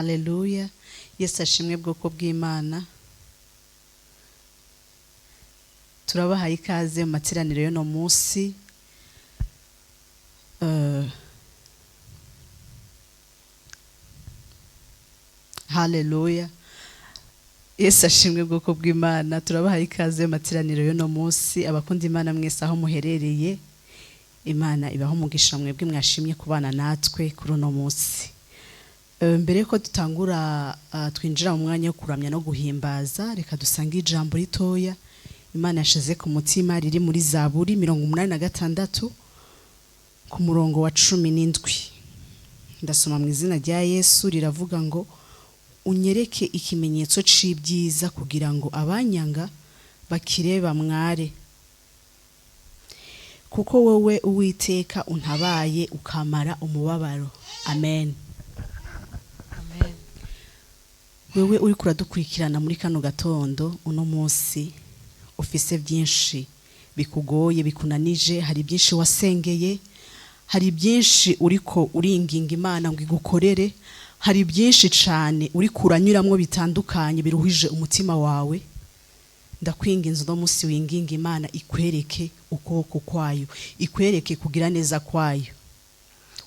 Haleluya. Yesu ashimwe bwoko bw'Imana. Turabahaye ikaze mu materaniro y'uno munsi. Haleluya. Yesu ashimwe bwoko bw'Imana. Turabahaye ikaze mu materaniro y'uno munsi. Abakunda Imana mwese aho muherereye, Imana ibaho umugisha mwebwe mwashimye kubana natwe kuri uno munsi. Mbere ko dutangura twinjira mu mwanya wo kuramya no guhimbaza, reka dusange ijambo ritoya Imana yashize ku mutima riri muri Zaburi 86 ku murongo wa 17. Ndasoma mu izina rya Yesu, riravuga ngo unyereke ikimenyetso c'ibyiza kugira ngo abanyanga bakireba mware, kuko wowe Uwiteka untabaye ukamara umubabaro. Amen. Wewe uri kuradukurikirana muri kano gatondo, uno munsi ufise byinshi bikugoye bikunanije, hari byinshi wasengeye, hari byinshi uriko uringinga Imana ngo igukorere, hari byinshi cyane uri kuranyuramwo bitandukanye biruhije umutima wawe. Ndakwinginze uno munsi winginga Imana ikwereke ukuboko kwayo, ikwereke kugira neza kwayo.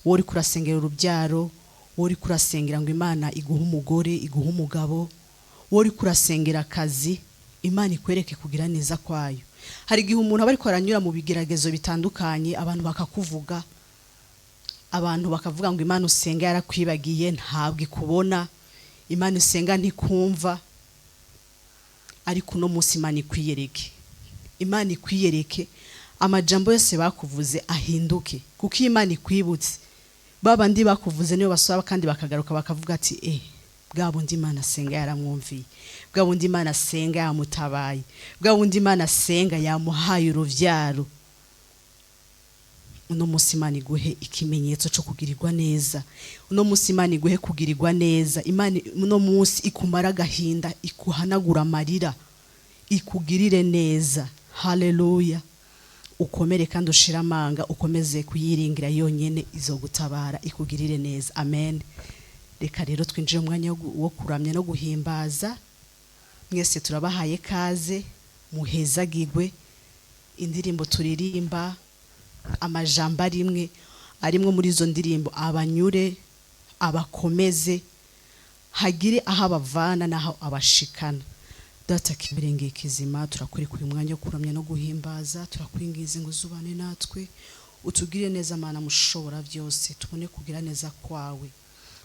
Wowe uri kurasengera urubyaro, wori kurasengera ngo Imana iguha umugore, iguha umugabo, wori kurasengera akazi, Imana ikwereke kugira neza kwayo. Hari igihe umuntu aba ariko aranyura mu bigeragezo bitandukanye, abantu bakakuvuga, abantu bakavuga ngo Imana usenga yarakwibagiye, ntabwo ikubona, Imana usenga ntikumva. Ariko uno munsi Imana ikwiyereke, Imana ikwiyereke, amajambo yose bakuvuze ahinduke, kuko Imana ikwibutse. Babandi bakuvuze niyo basaba kandi bakagaruka bakavuga ati bwa bundi Imana asenga yaramwumviye, bwa bundi Imana asenga yamutabaye, bwa bundi Imana asenga yamuhaye uruvyaro. Uno munsi Imana iguhe ikimenyetso cyo kugirirwa neza, uno munsi Imana iguhe kugirirwa neza. Imana uno munsi ikumara gahinda, ikuhanagura amarira, ikugirire neza. Haleluya. Ukomere kandi ushira amanga, ukomeze kuyiringira yonyene, izo gutabara ikugirire neza. Amen. Reka rero twinjire mu mwanya wo kuramya no guhimbaza. Mwese turabahaye kaze, muhezagirwe. Indirimbo turirimba, amajambo arimwe muri izo ndirimbo abanyure, abakomeze, hagire aho abavana naho abashikana. Data kibirenge kizima, turakuri kuri mwanya wo kuramya no guhimbaza, turakwingiza ngo uzubane natwe, utugire neza Mana mushobora byose, tubone kugira neza kwawe.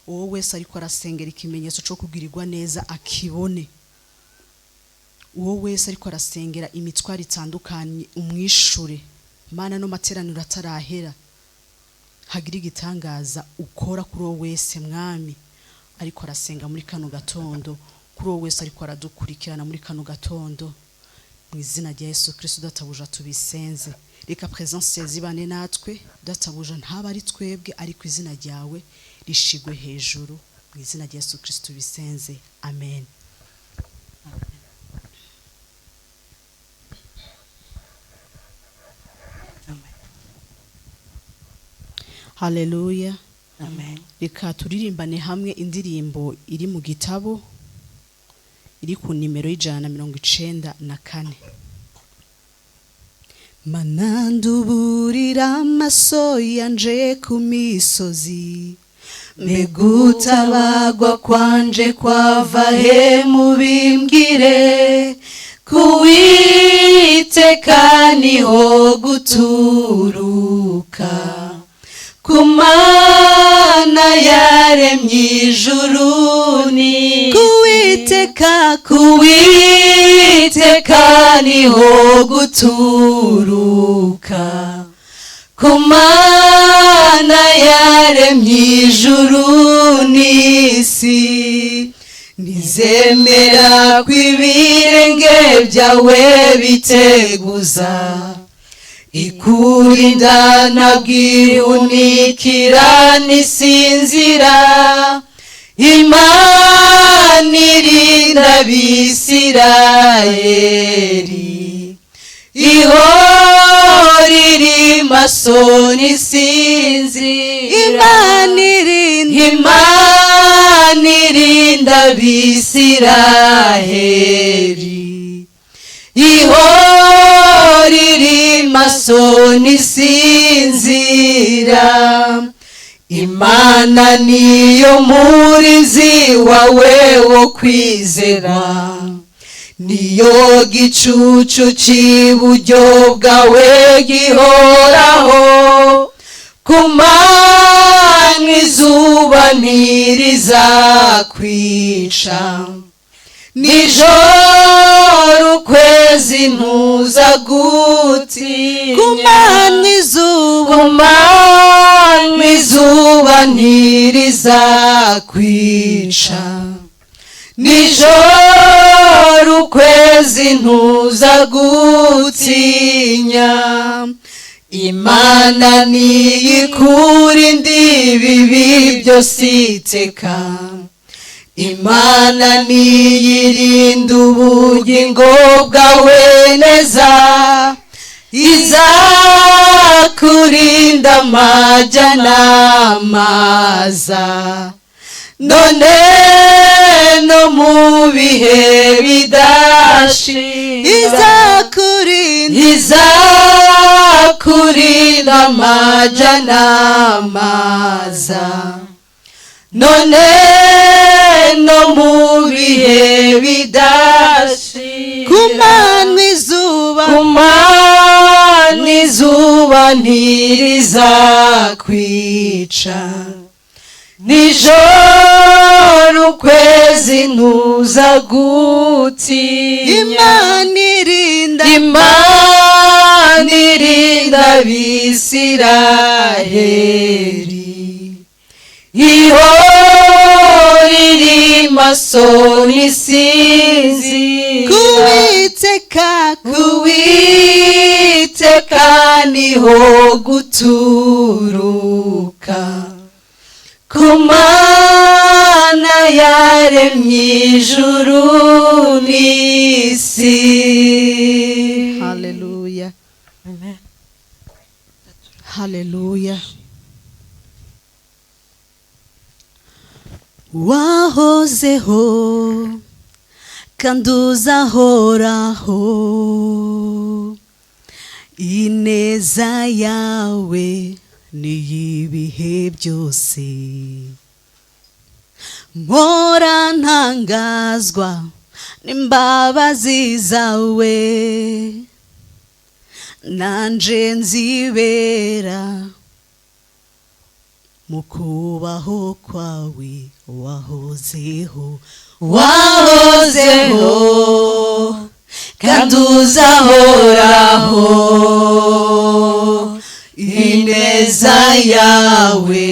Uwo wese ariko arasengera ikimenyetso cyo kugirirwa neza akibone. Uwo wese ariko arasengera imitwaro itandukanye umwishure. Mana no materaniro atarahera, hagira igitangaza ukora kuri uwo wese Mwami ariko arasenga muri kano gatondo, kuri uwo wese ariko aradukurikirana muri kano gatondo. Mu izina rya Yesu Kristo databuja tubisenze. Reka presence zibane natwe, databuja ntaba ari twebwe ariko izina ryawe rishigwe hejuru. Mu izina rya Yesu Kristo tubisenze. Amen. Haleluya. Amen. Reka turirimbane hamwe indirimbo iri mu gitabo, iri ku nimero 194. Mananduburira amaso yanje ku misozi, megutabagwa kwanje kwava he mubimbwire, kuwiteka niho guturuka, kumana yaremye ijuru ni kuwiteka niho guturuka, kumana yaremye ijuru n'isi. Nizemera kw'ibirenge byawe biteguza, ikurinda nabwihunikira nisinzira, Imana irinda Abisirayeli, ihora iri maso nisinzira. Imana irinda rinda Bisiraheli, ihora iri maso ntisinzira. Imana niyo murinzi wawe wo kwizera, niyo gicucu cy'iburyo bwawe gihoraho. Ku manywa izuba ntirizakwica, nijoro ukwezi ntuzagutinya. Ku manywa izuba ntirizakwica, nijoro ukwezi ntuzagutinya. Imana niyikurinda ibibi byose iteka, Imana niyirinda ubugingo bwawe neza. Izakurinda amajya n'amaza, none no mu bihe bidashira. Izakurinda amajya n'amaza, none no mu bihe bidashira. Ku manywa izuba ntirizakwica, nijoro ukwezi ntuzagutinya. Imana irinda Bisiraheli, ihora iri maso ntisinzira. Kuwiteka niho guturuka, ku Mana yaremye ijuru n'isi. Haleluya, amen. Haleluya. Wahozeho kandi uzahoraho, ineza yawe niy'ibihe byose. Mpora ntangazwa n'imbabazi zawe, nanje nzibera mu kubaho kwawe. Wahozeho kandi uzahoraho, ineza yawe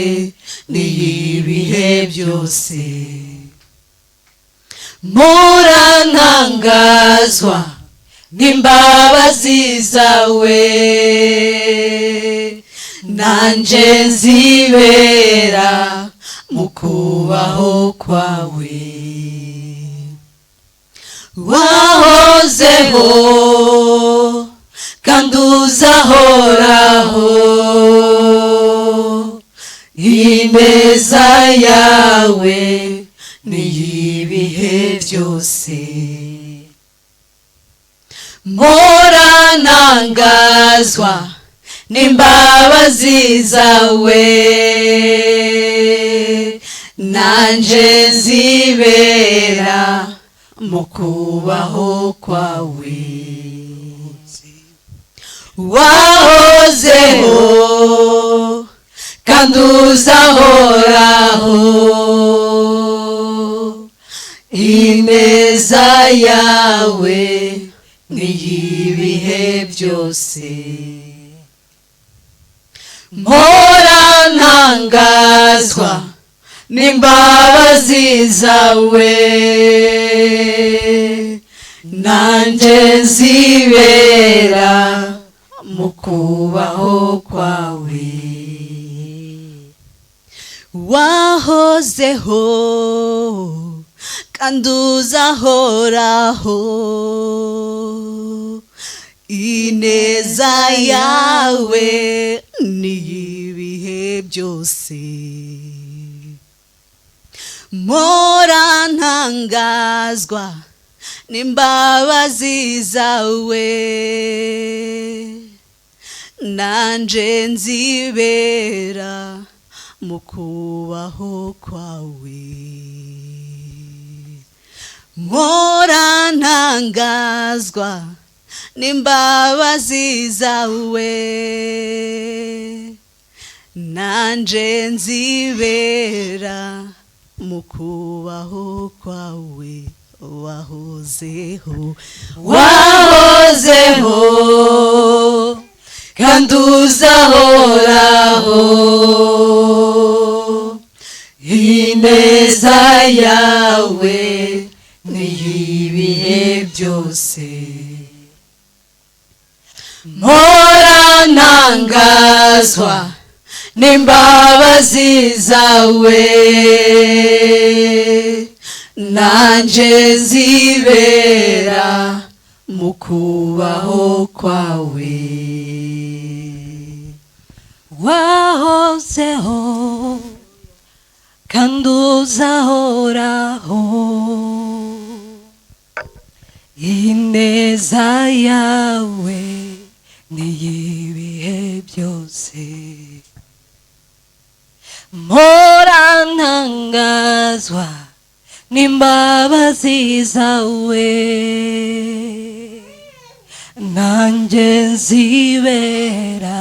niy'ibihe byose. Mpora ntangazwa n'imbabazi zawe, nanje nzibera mu kubaho kwawe. Wahozeho kandi uzahoraho, ineza yawe niy'ibihe byose. Mpora ntangazwa n'imbabazi zawe, nanje nzibera mu kubaho kwawe. Wahozeho kandi uzahoraho, ineza yawe niy'ibihe byose. Mpora ntangazwa n'imbabazi zawe, nanje nzibera mu kubaho kwawe. Wahozeho kandi uzahoraho, ineza yawe niy'ibihe byose. Mpora ntangazwa n'imbabazi zawe, nanje nzibera mu kubaho kwawe. Mpora ntangazwa n'imbabazi zawe, nanje nzibera mu kubaho kwawe. Wahozeho, wahozeho, kandi uzahoraho, ineza yawe n'iy'ibihe byose. Mpora ntangazwa n'imbabazi zawe, nanje nzibera mu kubaho kwawe. Wahozeho kandi uzahoraho, ineza yawe n'iy'ibihe byose. Mpora ntangazwa n'imbabazi zawe, nanje nzibera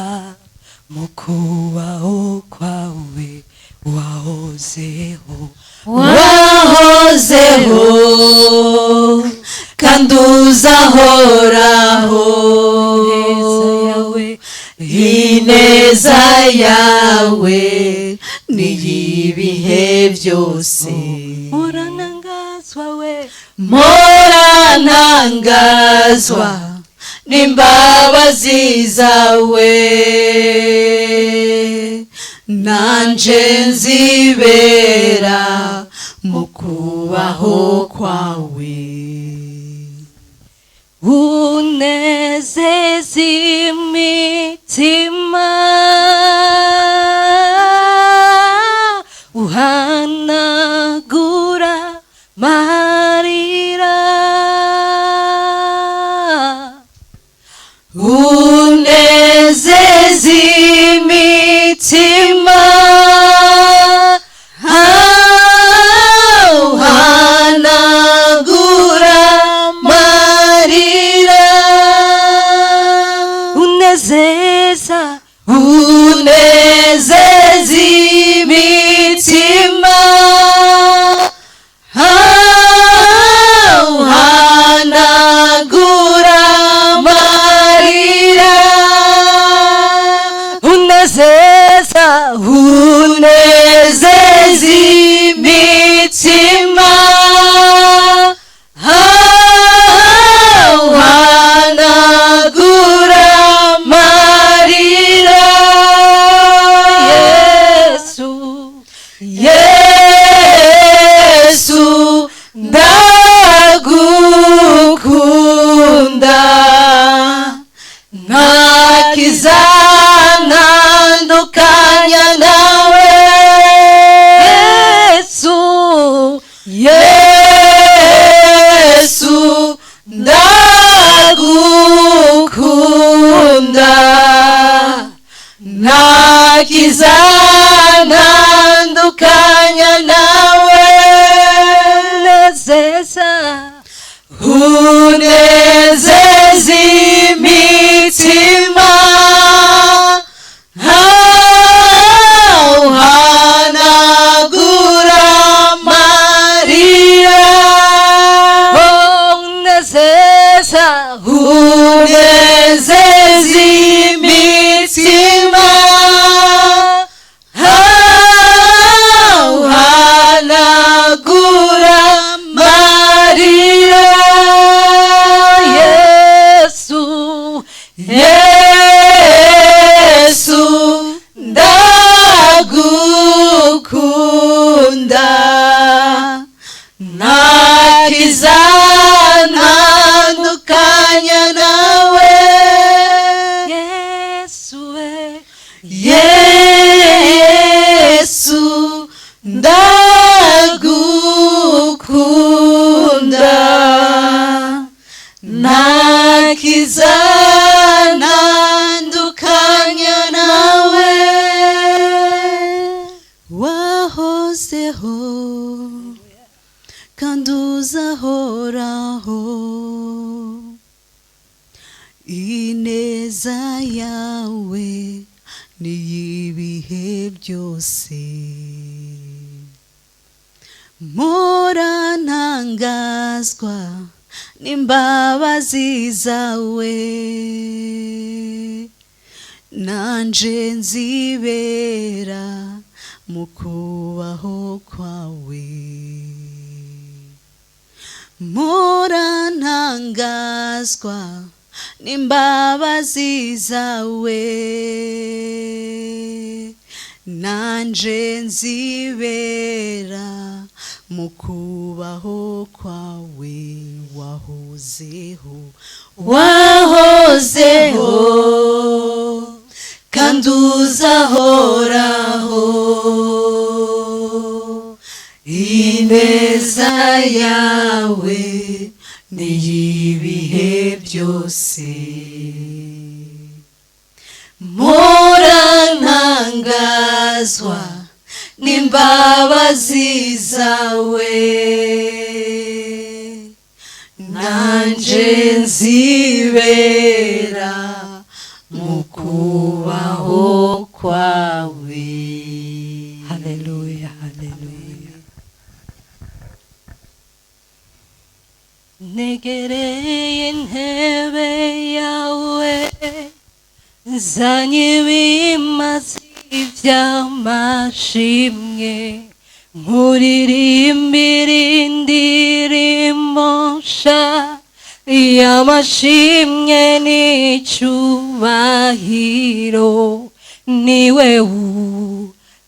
mu kubaho kwawe. Wahozeho, wahozeho, kandi uzahoraho, ineza yawe n'iy'ibihe byose. mpora ntangazwa we, mpora ntangazwa n'imbabazi zawe, nanje nzibera mu kubaho kwawe. unezeza imitima, uhanagura amarira, unezeza imitima, uhanagura amarira, unezeza imitima, uhanagura amarira, unezeza imitima, uhanagura amarira. Yesu, ndagukunda, ntakizantandukanya nawe. Yesu, ndagukunda, ntakizantandukanya nawe. Unezeza imitima, uhanagura amarira, unezeza imitima, uhanagura amarira. Yesu, ndagukunda, ntakizantandukanya nawe. Yesu, ndagukunda. kizantandukanya nawe wahozeho kandi uzahoraho ineza yawe ni y'ibihe byose mpora ntangazwa n'imbabazi zawe nanje nzibera mu kubaho kwawe mpora ntangazwa n'imbabazi zawe nanje nzibera mu kubaho kwawe wahozeho kandi uzahoraho ineza yawe ni y'ibihe byose mpora ntangazwa n'imbabazi zawe nanje nzibera mu kubaho kwawe. Haleluya, haleluya. Negereye intebe yawe nzanye ibimazi by'amashimwe nkuririmbira indirimbo nsha y'amashimwe n'icyubahiro niwe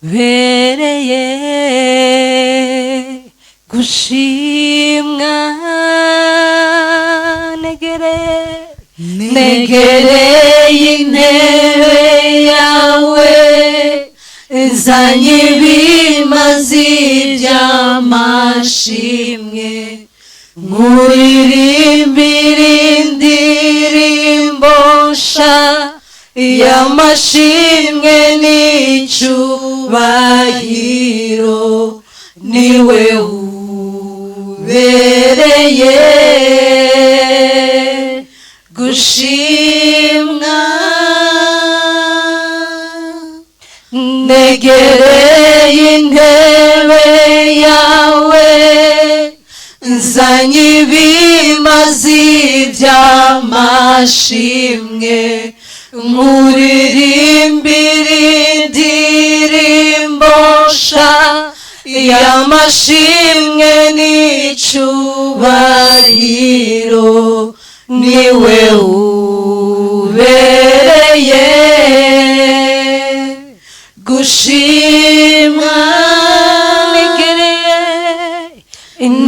ubereye gushimwa negereye intebe yawe nzanye ibimazi by'amashimwe nkuririmbira indirimbo nsha y'amashimwe n'icyubahiro niwe ubereye gushimwa negereye intebe yawe nzanye ibimazi by'amashimwe nkuririmbira indirimbo nsha y'amashimwe n'icyubahiro niwe ubereye gushimwa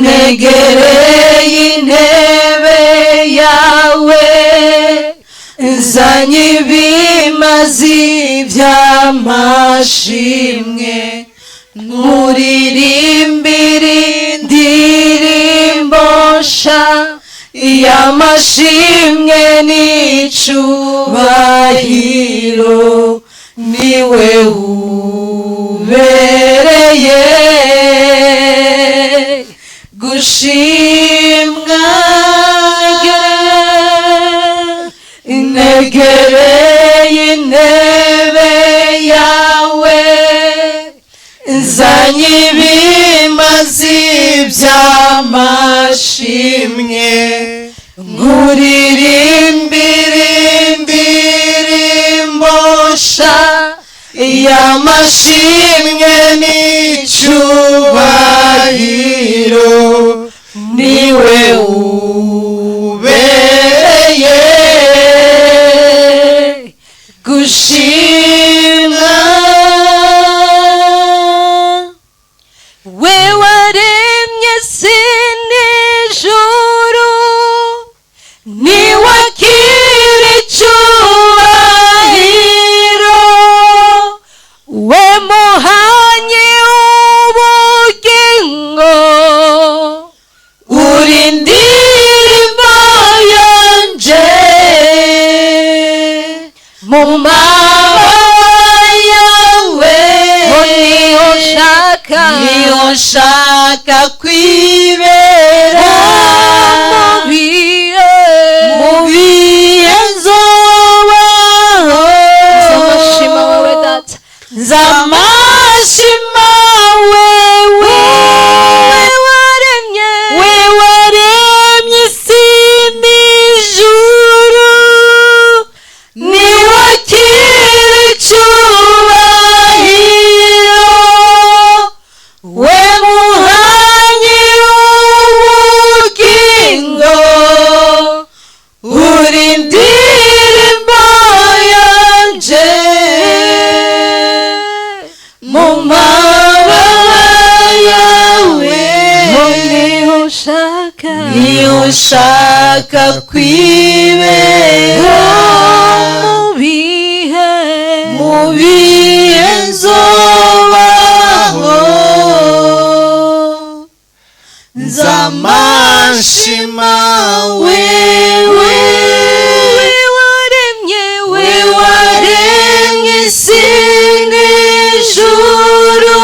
negereye intebe yawe nzanye ibimazi by'amashimwe nkuririmbira indirimbo nsha y'amashimwe n'icyubahiro niwe ubereye gushimwa negereye intebe yawe nzanye ibimazi by'amashimwe nkuririmbira indirimbo nsha y'amashimwe n'icyubahiro niwe ubereye gushimwa we waremye isi n'ijuru niwakira icyubahiro we muhanyi w'ubugingo kwibera mu bihe nzobaho nzamashima wowe data nzamashima wewe waremye we waremye isi n'ijuru ni wakira icyubahiro we muhanyi w'ubugingo uri indirimbo yanje mu mababa yawe niho ushaka kwibera mu bihe nzobaho nzamashima wewe we waremye isi n'ijuru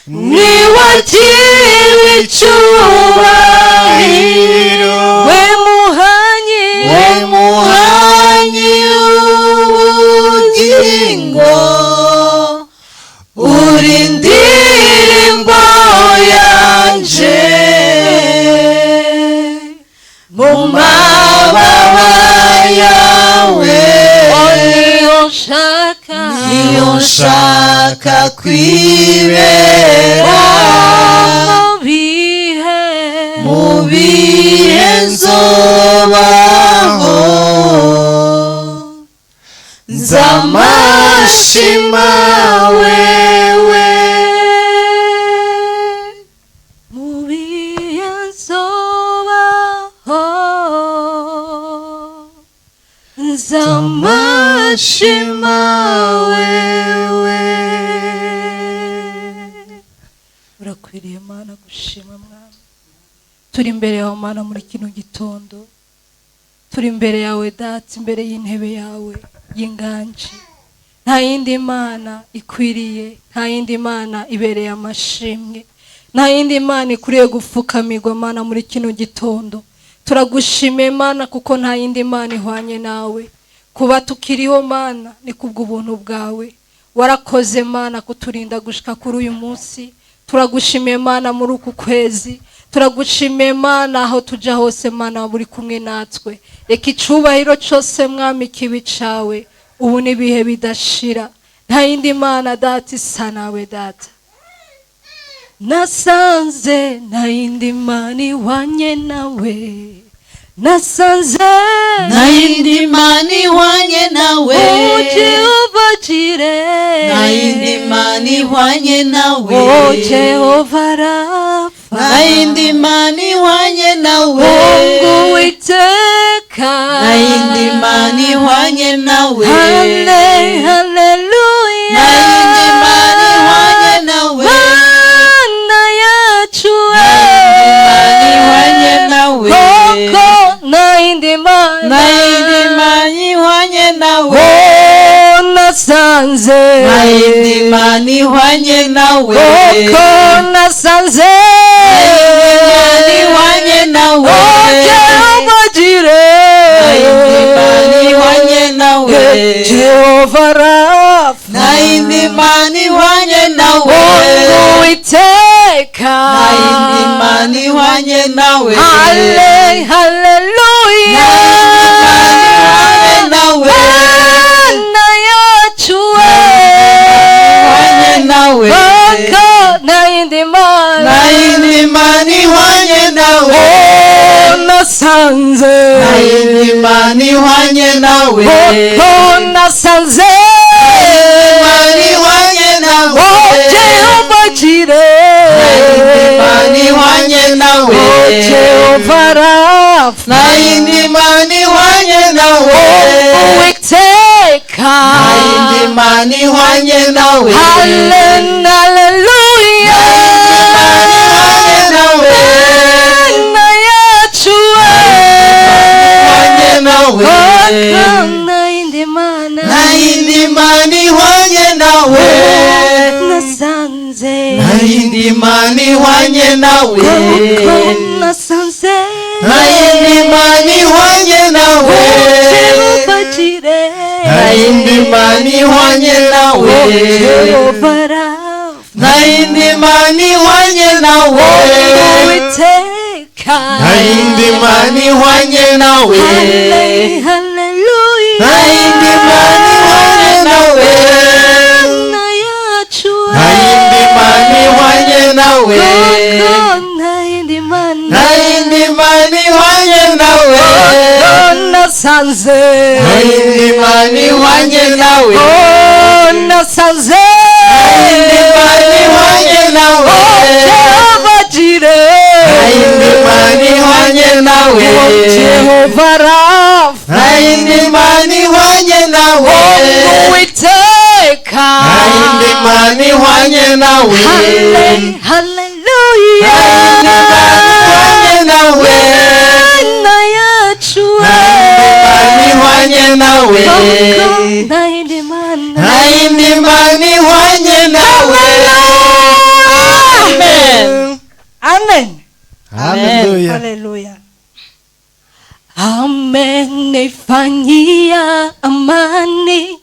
ni wakira icyubahiro we muhanyi w'ubugingo uri indirimbo yanje mu mababa yawe niyo nshaka kwibera mu bihe nzobaho nzamashima wewe mu bihe nzobaho nzamashima wewe urakwiriye Mana gushima Mwami turi imbere yawe Mana muri kino gitondo turi imbere yawe data imbere y'intebe yawe y'inganji nta yindi Mana ikwiriye nta yindi Mana ibereye amashimwe nta yindi Mana ikwiriye gupfukamirwa Mana muri kino gitondo turagushimiye Mana kuko nta yindi Mana ihwanye nawe kuba tukiriho Mana ni kubw'ubuntu bwawe warakoze Mana kuturinda gushika kuri uyu munsi turagushimiye Mana muri uku kwezi turagushimiye Mana aho tuja hose Mana buri kumwe natwe reka icubahiro cyose Mwami kibi cawe ubu nibihe bidashira nta yindi Mana data isa nawe data nasanze nta yindi Mana ihwanye nawe nasanze nta yindi Mana ihwanye nawe Jehova Jireh nta yindi Mana ihwanye nawe Jehova Rafa nta yindi Mana ihwanye nawe Mungu witeka nta yindi Mana ihwanye nawe haleluya nta yindi Mana ihwanye nawe Mana yacu Mana ihwanye nawe koko nta yindi Mana nta yindi Mana ihwanye nawe nasanze nta yindi Mana ihwanye nawe koko nasanze Mana ihwanye nawe Jehova Jireh nta yindi Mana ihwanye nawe Jehova Rafa nta yindi Mana ihwanye nawe Mungu witeka nta yindi Mana ihwanye nawe haleluya nta yindi Mana ihwanye nawe Mana yacu ihwanye nawe koko nta yindi Mana nta yindi Mana ihwanye nawe nasanze nta yindi Mana ihwanye nawe koko nasanze Mana ihwanye nawe Jehova Jireh nta yindi Mana ihwanye nawe Jehova Rafa nta yindi Mana ihwanye nawe Uwiteka nta yindi Mana ihwanye nawe haleluya ihwanye nawe Mana yacu ihwanye nawe koko nta yindi Mana nta yindi Mana ihwanye nawe nasanze nta yindi imani ihwanye nawe kuko nasanze nta yindi imani ihwanye nawe Jehova Jire nta yindi imani ihwanye nawe Jehova Rafa nta yindi imani ihwanye nawe Uwiteka nta yindi imani ihwanye nawe Hallelujah nta yindi imani ihwanye nawe na yacu nta yindi imani ihwanye nawe nta yindi imani nta yindi imani ihwanye nawe nasanze nta yindi imani ihwanye nawe nasanze nta yindi imani ihwanye nawe Jehova Jire nta yindi imani ihwanye nawe Jehova Rafa nta yindi imani ihwanye nawe Uwiteka nta yindi imani ihwanye nawe Hallelujah nta yindi imani ihwanye nawe na yacu nta yindi imani ihwanye nawe nta yindi imani nta yindi imani ihwanye nawe Amen Hallelujah. Hallelujah. Amenifanyia amani,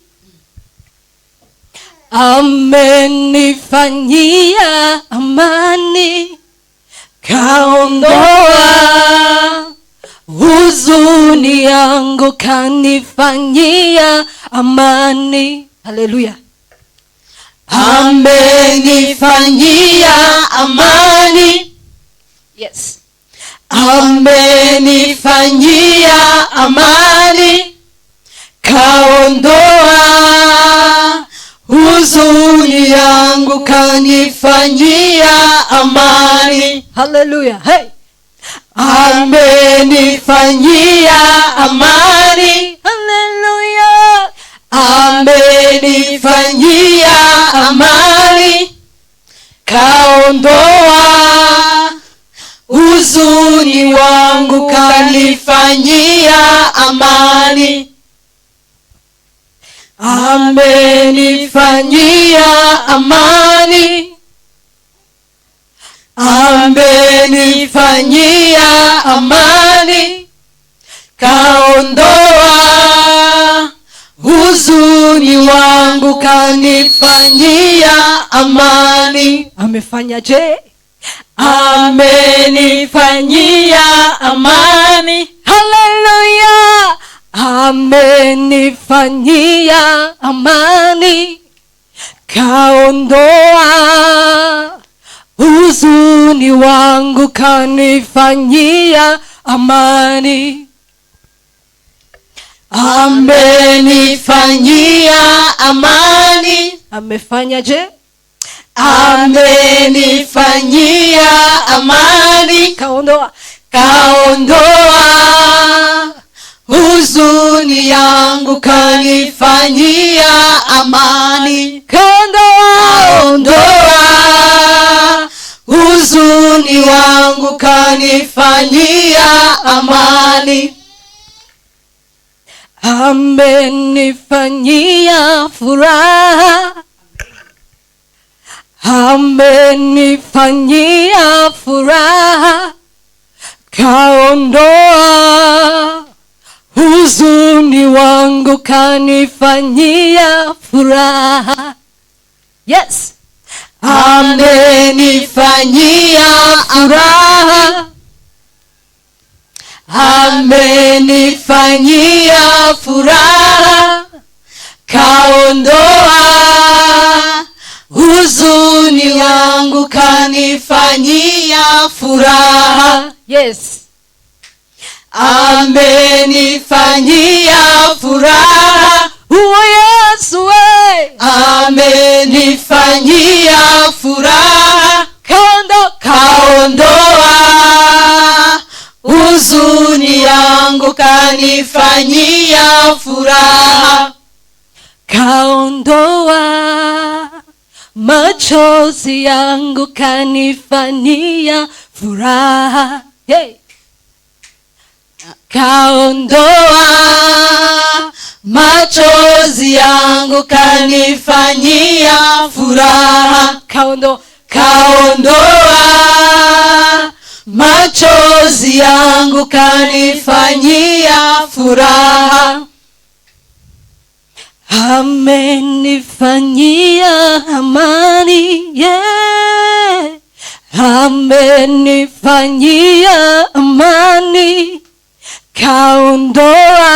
amenifanyia amani, kaondoa huzuni yangu, kanifanyia amani. Hallelujah. Amenifanyia amani, Yes. amenifanyia amani, kaondoa huzuni yangu, kanifanyia amani. Hallelujah. Hey. Amenifanyia amani, Hallelujah. amenifanyia amani, kaondoa huzuni wangu, kanifanyia amani. Amenifanyia amani, amenifanyia amani, kaondoa huzuni wangu, kanifanyia amani. Amefanya je? Amenifanyia amani, Hallelujah. Amenifanyia amani, kaondoa huzuni wangu, kanifanyia amani. amenifanyia amani, Amefanya je? amenifanyia amani, Kaondoa kaondoa huzuni yangu, kanifanyia amani. Kaondoa huzuni wangu, kanifanyia amani. amenifanyia furaha, amenifanyia furaha, kaondoa huzuni wangu, kanifanyia furaha. Yes. Amenifanyia furaha, amenifanyia furaha, kaondoa huzuni wangu, kanifanyia furaha. Yes. Amenifanyia furaha, Yesu we. amenifanyia furaha, kaondoa huzuni yangu, kanifanyia furaha. Kaondoa machozi yangu, kanifanyia furaha. Hey. Kaondoa machozi yangu, kanifanyia furaha. Kaondoa kaondoa machozi yangu, kanifanyia furaha. Amenifanyia amani, yeah. Amenifanyia amani, kaondoa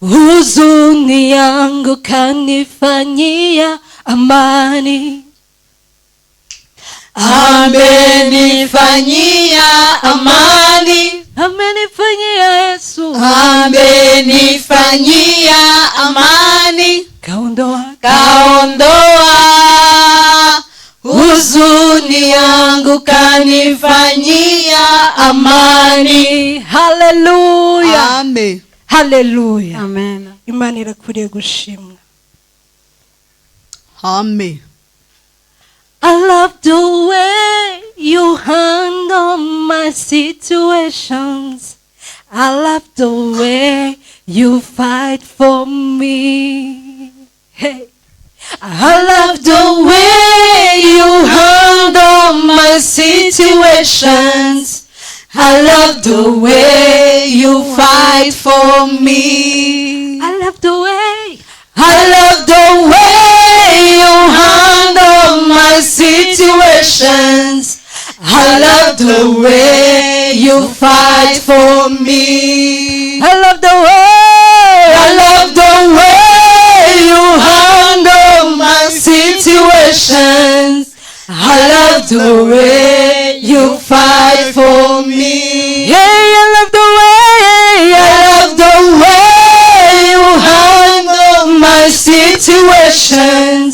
huzuni yangu, kanifanyia amani. Amenifanyia amani, Amenifanyia Yesu, amenifanyia amani, kaondoa huzuni yangu, kanifanyia amani. Haleluya, Amen. haleluya. Amen. Imana irakwiriye gushimwa. Amen. I love the way you handle my situations. I love the way you fight for me. Hey. I love the way you handle my situations. I love the way you fight for me. I love the way. I love the way you handle my situations. I love the way you fight for me. I love the way. I love the way you handle my situations. I love the way you fight for me. Yeah, I love the way. I love the way you handle my situations.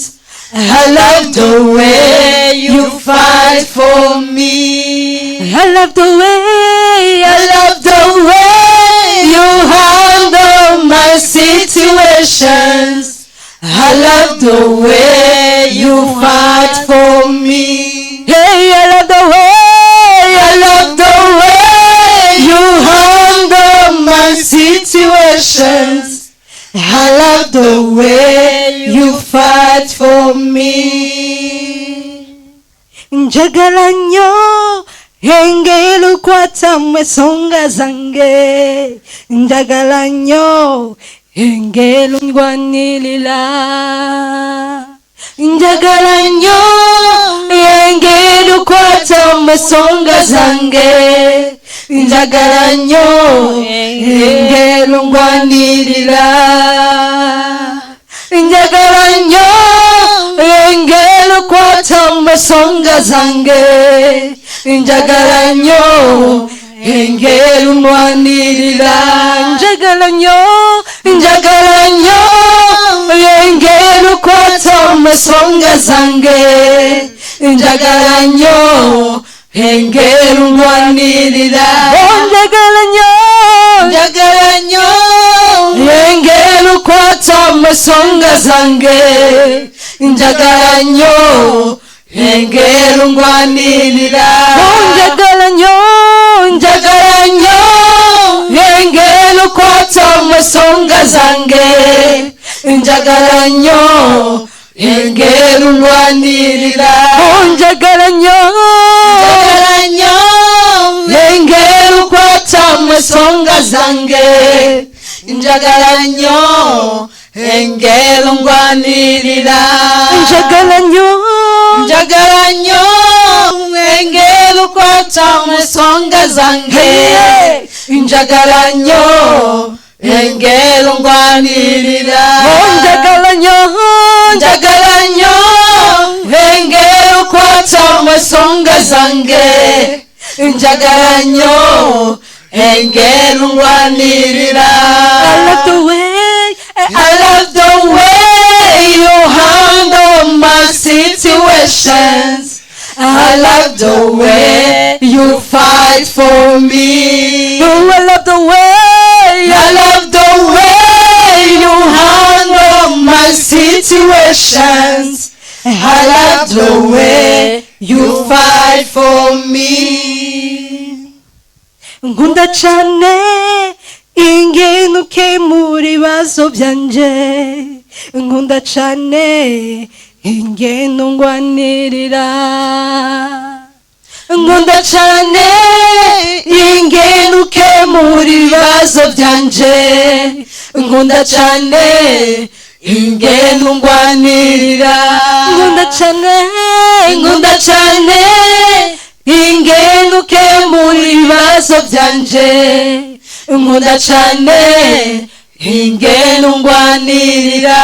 I love the way you fight for me. I love the way. I love the way you handle my situations. I love the way you fight for me. Hey, I love the way. I love the way you handle my situations. I love the way you fight for me. Njagala nnyo engero kwata mwesonga zange. Njagala nnyo engero ndwanirira. Njagala nnyo engero kwata mwesonga zange. Njagala nnyo engero ndwanirira. Njagala nnyo engero kwata mwesonga zange. Njagala nnyo engero ndwanirira. Njagala nnyo engero kwata mwesonga zange. Njagala nnyo engero ndwanirira. Njagala nnyo engero kwata mwesonga zange. Njagala nnyo engero ndwanirira. Njagala nnyo engero kwata mwesonga zange. Njagala nnyo engero ndwanirira. Njagala nnyo engero kwata mwesonga zange. Njagala nnyo engero ndwanirira. Njagala nnyo engero kwata mwesonga zange. Njagala nnyo engero ndwanirira. Njagala nnyo engero kwata mwesonga zange. Njagala nnyo engero ndwanirira. I love the way. I love the way you handle my situations. I love the way you fight for me. Oh, I love the way. I love the way you handle my situations. I love the way you fight for me. Nkunda cyane ingeno ke muri bazo byanje. Nkunda cyane ingene ungwanirira nkunda cyane ingene ukemura ibibazo byanje nkunda cyane ingene ungwanirira nkunda cyane ingene ukemura ibibazo byanje nkunda cyane ingene ungwanirira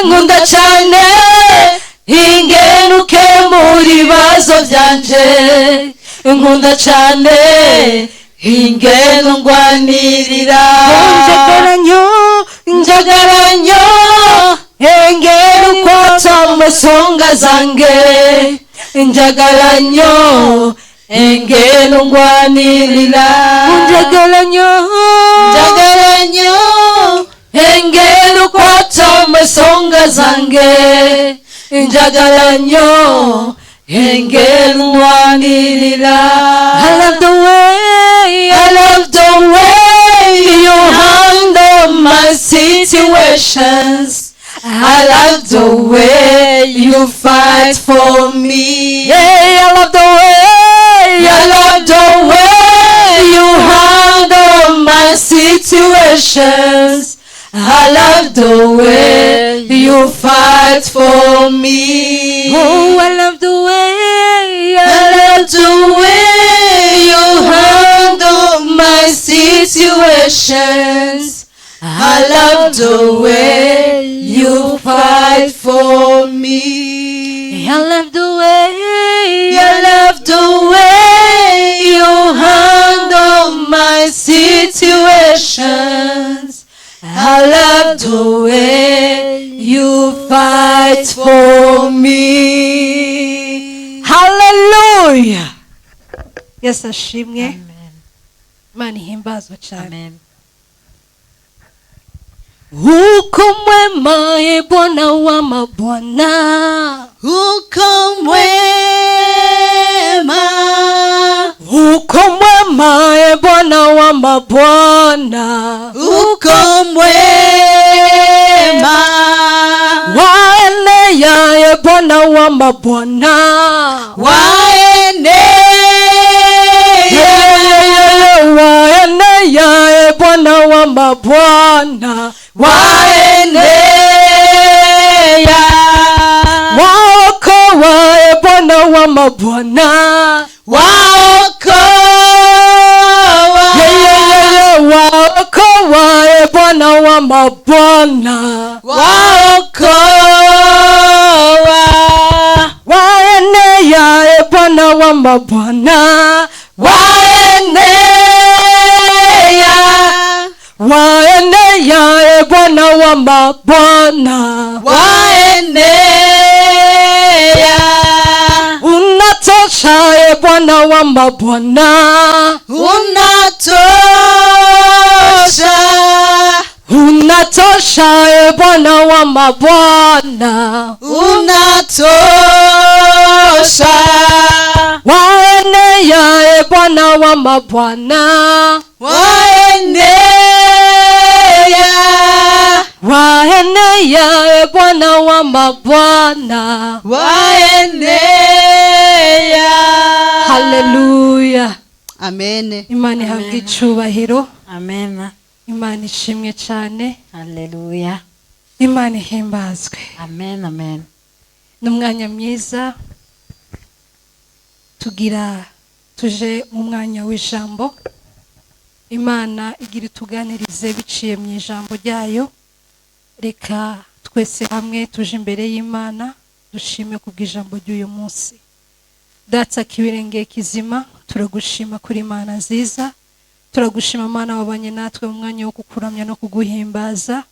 nkunda cyane ingene ukemura ibibazo byanje nkunda cyane ingene ungwanirira njagaranyo ingene ukwata amasonga zange njagaranyo ingene ungwanirira njagaranyo ingene ukwata amasonga zange njagaranyo ingene ungwanirira I love the way you handle my situations. I love the way you fight for me. Yeah, I love the way you handle my situations. I love the way you fight for me. Oh, I love the way you handle my situations. I love the way you fight for me. I love the way you handle my situations. I love the way you fight for me. Hallelujah. Yes, ashimwe. Amen. Imana ihimbazwe cyane. Amen. Uko mwema e Bwana wa mabwana, uko mwema, uko mwema e Bwana wa mabwana, uko mwema, waenea e Bwana wa mabwana, waenea, waenea e Bwana wa mabwana, waenea, waokoa e Bwana wa mabwana, waokoa, waokoa e Bwana wa mabwana, waokoa, waenea e Bwana wa mabwana, waenea, waenea e Bwana wa mabwana, waenea, unatosha e Bwana wa mabwana, unatosha, unatosha e Bwana wa mabwana, unatosha, waenea e Bwana wa mabwana, waenea, waenea e Bwana wa mabwana, waenea. haleluya. Amen. Imana ihabwe icyubahiro, Amen. Imana ishimwe cyane, Hallelujah. Imana ihimbazwe. Amen. Amen. N'umwanya mwiza tuje mu mwanya w'ijambo. Imana igira ituganirize biciye mu ijambo ryayo. Reka twese hamwe tuje imbere y'Imana dushime kubw'ijambo ry'uyu munsi. Data kibirenge kizima, turagushima kuri Imana nziza, turagushima Mana wabanye natwe mu mwanya wo kukuramya no kuguhimbaza.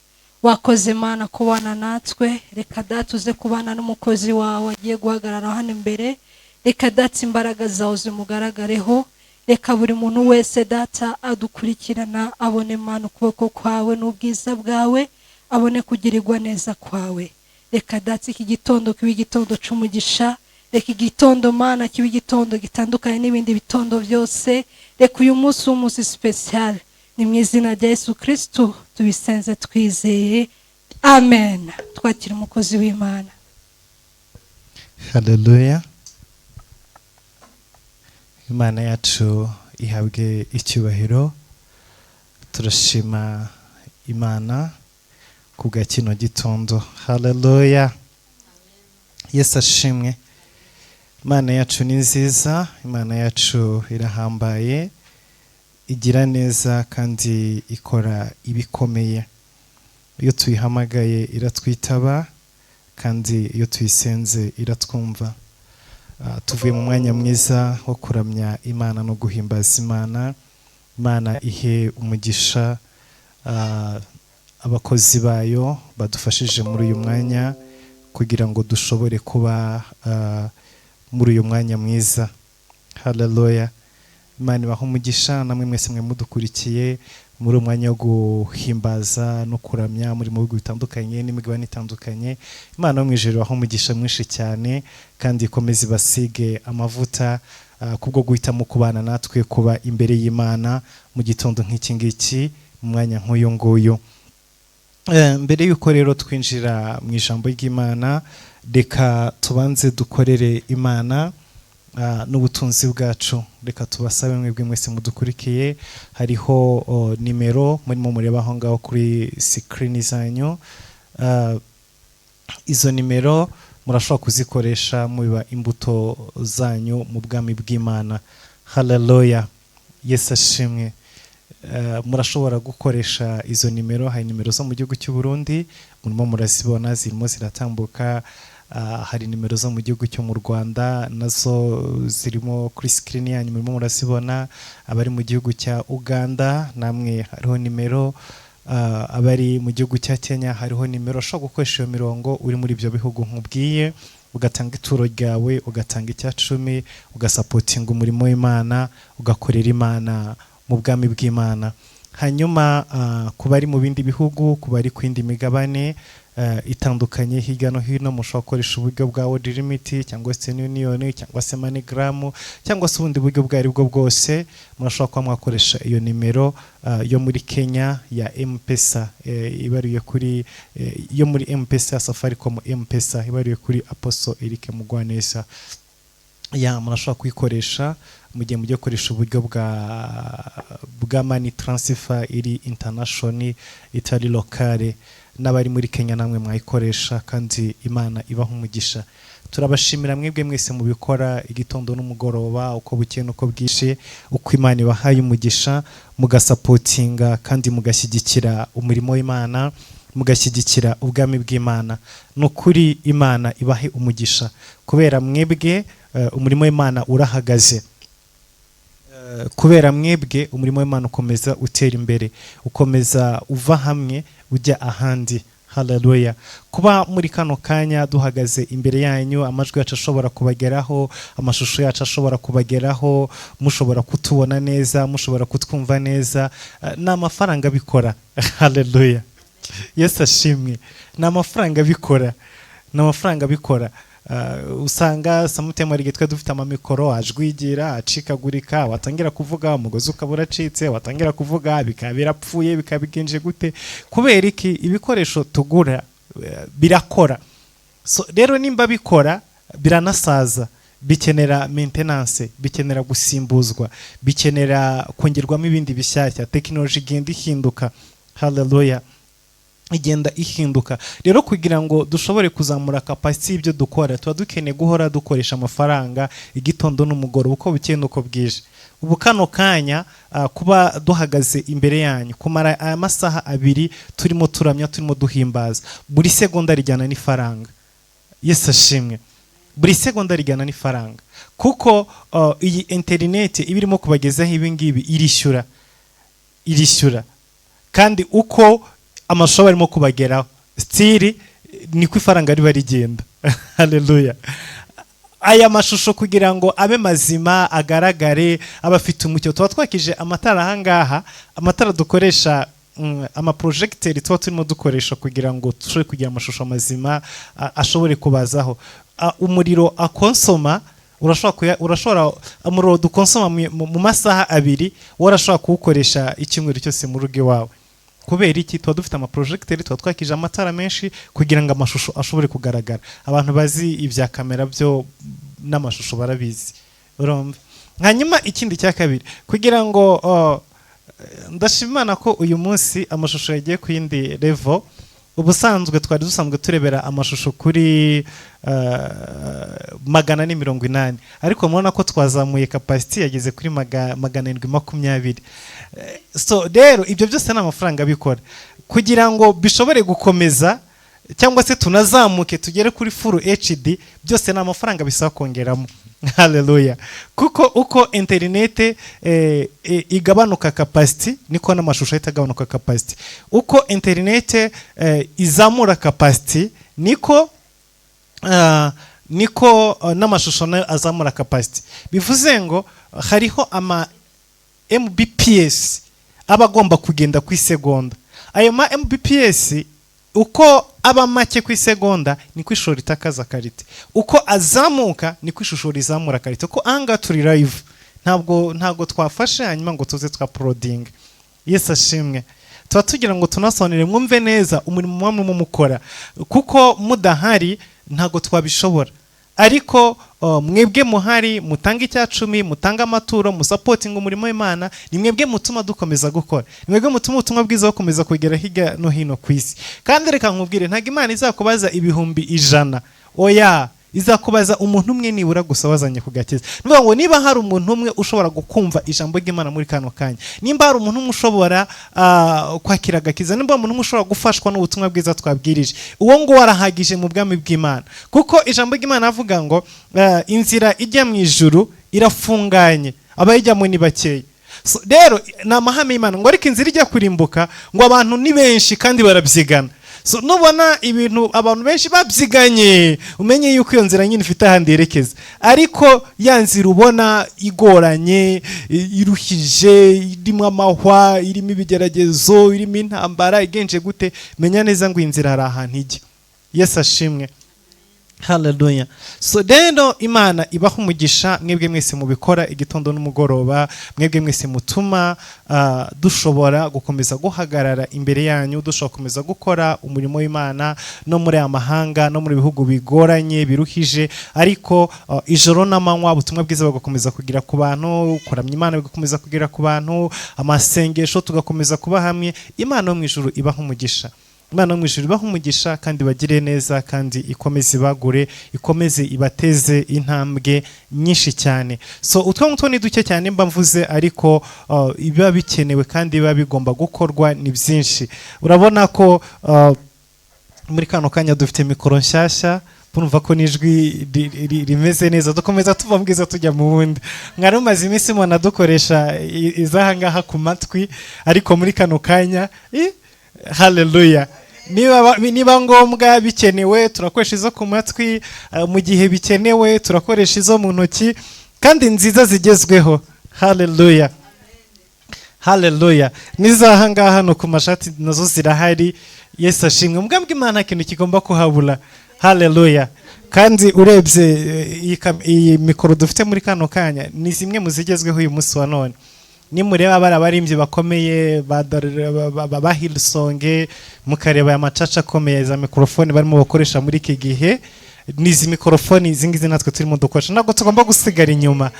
Wakoze Mana kubana natwe, reka data uze kubana n'umukozi wawe agiye guhagarara hano imbere. Reka data imbaraga zawe zimugaragareho, reka buri muntu wese data adukurikirana abone Mana ukuboko kwawe n'ubwiza bwawe, abone kugirirwa neza kwawe. Reka data iki gitondo kibe igitondo c'umugisha, reka igitondo Mana kibe igitondo gitandukanye n'ibindi bitondo byose. Reka uyu munsi w'umunsi special, ni mu izina rya Yesu Kristo tubisenze twizeye, amen. Twakira umukozi w'Imana. Haleluya. Imana yacu ihabwe icyubahiro. Turashima Imana kubwa kino gitondo. Haleluya. Yesu ashimwe. Imana yacu ni nziza, Imana yacu irahambaye, igira neza kandi ikora ibikomeye. Iyo tuyihamagaye iratwitaba kandi iyo tuyisenze iratwumva. Tuvuye mu mwanya mwiza wo kuramya Imana no guhimbaza Imana. Imana ihe umugisha abakozi bayo badufashije muri uyu mwanya kugira ngo dushobore kuba muri uyu mwanya mwiza. Haleluya. Imana ibaha umugisha namwe mwese mwe mudukurikiye muri umwanya wo guhimbaza no kuramya muri mu bihugu bitandukanye n'imigabane itandukanye. Imana yo mu ijuru ibaha umugisha mwinshi cyane kandi ikomeze basige amavuta kubwo guhitamo kubana natwe kuba imbere y'Imana mu gitondo nk'iki ngiki mu mwanya nk'uyu nguyu. Mbere yuko rero twinjira mu ijambo ry'Imana, reka tubanze dukorere Imana n'ubutunzi bwacu. Reka tubasabe mwebwe mwese mudukurikiye, hariho nimero murimo mureba aho ngaho kuri screen zanyu. Izo nimero murashobora kuzikoresha mubiba imbuto zanyu mu bwami bw'Imana. Haleluya. Yesu ashimwe. Murashobora gukoresha izo nimero. Hari nimero zo mu gihugu cy'u Burundi murimo murazibona zirimo ziratambuka. Hari nimero zo mu gihugu cyo mu Rwanda nazo zirimo kuri screen yanyu murimo murazibona. Abari mu gihugu cya Uganda namwe hariho nimero. Abari mu gihugu cya Kenya hariho nimero. Ushobora gukoresha iyo mirongo uri muri ibyo bihugu nkubwiye, ugatanga ituro ryawe, ugatanga icya 10, ugasapotinga umurimo w'Imana, ugakorera Imana mu bwami bw'Imana. Hanyuma kubari mu bindi bihugu, kubari ku yindi migabane itandukanye hirya no hino, mushobora gukoresha uburyo bwa World Limit cyangwa se Union cyangwa se MoneyGram cyangwa se ubundi buryo bwari bwo bwose. Murashobora kuba mwakoresha iyo nimero yo muri Kenya ya M-Pesa ibariye kuri yo muri M-Pesa Safaricom M-Pesa ibariye kuri Apostle Eric Mugwaneza. Murashobora kuyikoresha mu gihe mujye gukoresha uburyo bwa money transfer iri international itari locale. N'abari muri Kenya namwe mwayikoresha kandi Imana ibaha umugisha. Turabashimira mwebwe mwese mubikora igitondo n'umugoroba, uko bukeye nuko bwishe, uko Imana ibahaye umugisha, mugasapotinga kandi mugashyigikira umurimo w'Imana, mugashyigikira ubwami bw'Imana. Nukuri Imana ibahe umugisha kubera mwebwe umurimo w'Imana urahagaze. Kubera mwebwe umurimo w'Imana ukomeza utera imbere, ukomeza uva hamwe ujya ahandi. Haleluya. Kuba muri kano kanya duhagaze imbere yanyu, amajwi yacu ashobora kubageraho, amashusho yacu ashobora kubageraho, mushobora kutubona neza, mushobora kutwumva neza, ni amafaranga bikora. Haleluya. Yesu ashimwe. Ni amafaranga bikora. Ni amafaranga bikora. Usanga samutema rigitwe dufite amamikoro ajwigira acikagurika, watangira kuvuga umugozi ukabura acitse, watangira kuvuga bikaba birapfuye, bikaba bigenje gute. Kubera iki? Ibikoresho tugura birakora. So rero nimba bikora biranasaza, bikenera maintenance, bikenera gusimbuzwa, bikenera kongerwamo ibindi bishyashya. Technology igenda ihinduka. Haleluya. Igenda ihinduka. Rero kugira ngo dushobore kuzamura capacity y'ibyo dukora, tuba dukeneye guhora dukoresha amafaranga igitondo n'umugoroba uko bukeye nuko bwije. Ubu kano kanya kuba duhagaze imbere yanyu kumara aya masaha 2 turimo turamya, turimo duhimbaza, buri segonda rijyana n'ifaranga. Yesu ashimwe. Buri segonda rijyana n'ifaranga kuko iyi internet ibirimo kubagezaho ibi ngibi irishyura kandi uko amashusho barimo kubageraho still niko ifaranga riba rigenda. Haleluya. Aya mashusho kugira ngo abe mazima agaragare abafite umucyo, tuba twakije amatara ahangaha, amatara dukoresha ama projecteur tuba turimo dukoresha kugira ngo tushobore kugira amashusho mazima ashobore kubazaho. Umuriro akonsoma urashobora umuriro dukonsoma mu masaha 2 warashobora kuwukoresha icyumweru cyose mu rugo iwawe kubera iki tuba dufite amaprojegiteri, tuba twakije amatara menshi kugira ngo amashusho ashobore kugaragara. Abantu bazi ibya kamera byo n'amashusho barabizi, urumva. Hanyuma ikindi cya kabiri, kugira ngo ndashima Imana ko uyu munsi amashusho yagiye ku yindi level. Ubusanzwe twari dusanzwe turebera amashusho kuri 480, ariko mubona ko twazamuye capacity yageze kuri 720. So rero ibyo byose ni amafaranga bikora kugira ngo bishobore gukomeza cyangwa se tunazamuke tugere kuri full HD, byose ni amafaranga bisaba kongeramo. Haleluya. Kuko uko internet igabanuka capacity niko n'amashusho ahita agabanuka capacity. Uko internet izamura capacity niko n'amashusho nayo azamura capacity. Bivuze ngo hariho ama Mbps aba agomba kugenda ku isegonda. Ayo ma Mbps uko aba make ku isegonda niko ishusho ritakaza karite, uko azamuka niko ishusho rizamura karite. Uko anga turi live, ntabwo twafashe hanyuma ngo tuze twaploding. Yesu ashimwe. Tuba tugira ngo tunasonere mwumve neza umurimo wamwe mumukora, kuko mudahari ntabwo twabishobora. Ariko mwebwe muhari, mutanga icya 10, mutanga amaturo, musapotinga umurimo w'Imana, ni mwebwe mutuma dukomeza gukora, ni mwebwe mutuma ubutumwa bwiza bukomeza kugera hirya no hino ku isi. Kandi reka nkubwire, ntabwo Imana izakubaza ibihumbi 100, oya, izakubaza umuntu umwe nibura gusa wazanye kugakiza. Nuvuga ngo niba hari umuntu umwe ushobora gukumva ijambo ry'Imana muri kano kanya, nimba hari umuntu umwe ushobora kwakira agakiza, nimba umuntu umwe ushobora gufashwa n'ubutumwa bwiza twabwirije, uwo ngo warahagije mu bwami bw'Imana. Kuko ijambo ry'Imana avuga ngo inzira ijya mu ijuru irafunganye, abayijyamo ni bakeya. So rero ni amahame y'Imana ngo ariko inzira ijya kurimbuka ngo abantu ni benshi kandi barabyigana. So nubona ibintu abantu benshi babyiganye, umenye yuko iyo nzira nyine ifite ahandi yerekeza. Ariko ya nzira ubona igoranye, iruhije, irimo amahwa, irimo ibigeragezo, irimo intambara, igenje gute, menya neza ngo inzira hari ahantu ijya. Yesu ashimwe. Hallelujah. So rero Imana ibaho umugisha mwebwe mwese mubikora igitondo n'umugoroba, mwebwe mwese mutuma dushobora gukomeza guhagarara imbere yanyu, dushobora gukomeza gukora umurimo w'Imana no muri amahanga no muri bihugu bigoranye biruhije, ariko ijoro n'amanywa ubutumwa bwiza bugakomeza kugira ku bantu, kuramya Imana bigakomeza kugira ku bantu, amasengesho tugakomeza kuba hamwe. Imana yo mu ijuru ibaho umugisha. Imana mu ijuru ibaho umugisha kandi bagire neza, kandi ikomeze ibagure, ikomeze ibateze intambwe nyinshi cyane. So utwo ngutwo ni duke cyane mba mvuze, ariko biba bikenewe kandi biba bigomba gukorwa ni byinshi. Urabona ko muri kano kanya dufite mikoro nshyashya, urumva ko nijwi rimeze neza, dukomeza tuva mbwiza tujya mu wundi. Mwari mumaze iminsi mubona dukoresha izaha ngaha ku matwi, ariko muri kano kanya haleluya, niba ngombwa bikenewe turakoresha izo ku matwi, mu gihe bikenewe turakoresha izo mu ntoki, kandi nziza zigezweho. Haleluya, haleluya. Nizaha ngaha no ku mashati nazo zirahari. Yesu ashimwe. Mu bwami bw'Imana ikintu kigomba kuhabura. Haleluya. Kandi urebye iyi mikoro dufite muri kano kanya ni zimwe mu zigezweho uyu munsi wa none. Nimureba barabarimbye bakomeye ba Hillsong, mukareba ya macaca akomeye za mikrofone barimo bakoresha muri iki gihe, nizi mikrofone zingizi natwe turimo dukoresha. Ntabwo tugomba gusigara inyuma.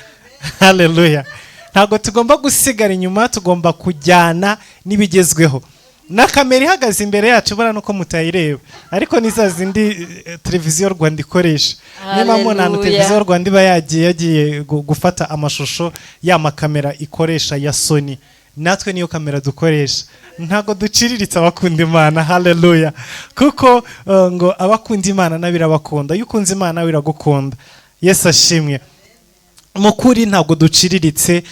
Haleluya. Ntabwo tugomba gusigara inyuma, tugomba kujyana n'ibigezweho. Na kamera ihagaze imbere yacu bara nuko mutayireba, ariko nizazindi televiziyo Rwanda ikoresha. Niba mubona televiziyo Rwanda iba yagiye gufata amashusho y'amakamera ikoresha ya Sony, natwe niyo kamera dukoresha. Ntago duciriritse abakunda Imana. Haleluya. Kuko ngo abakunda Imana nabirabakunda, iyo ukunze Imana wiragukunda. Yesu ashimwe. Mukuri ntago duciriritse,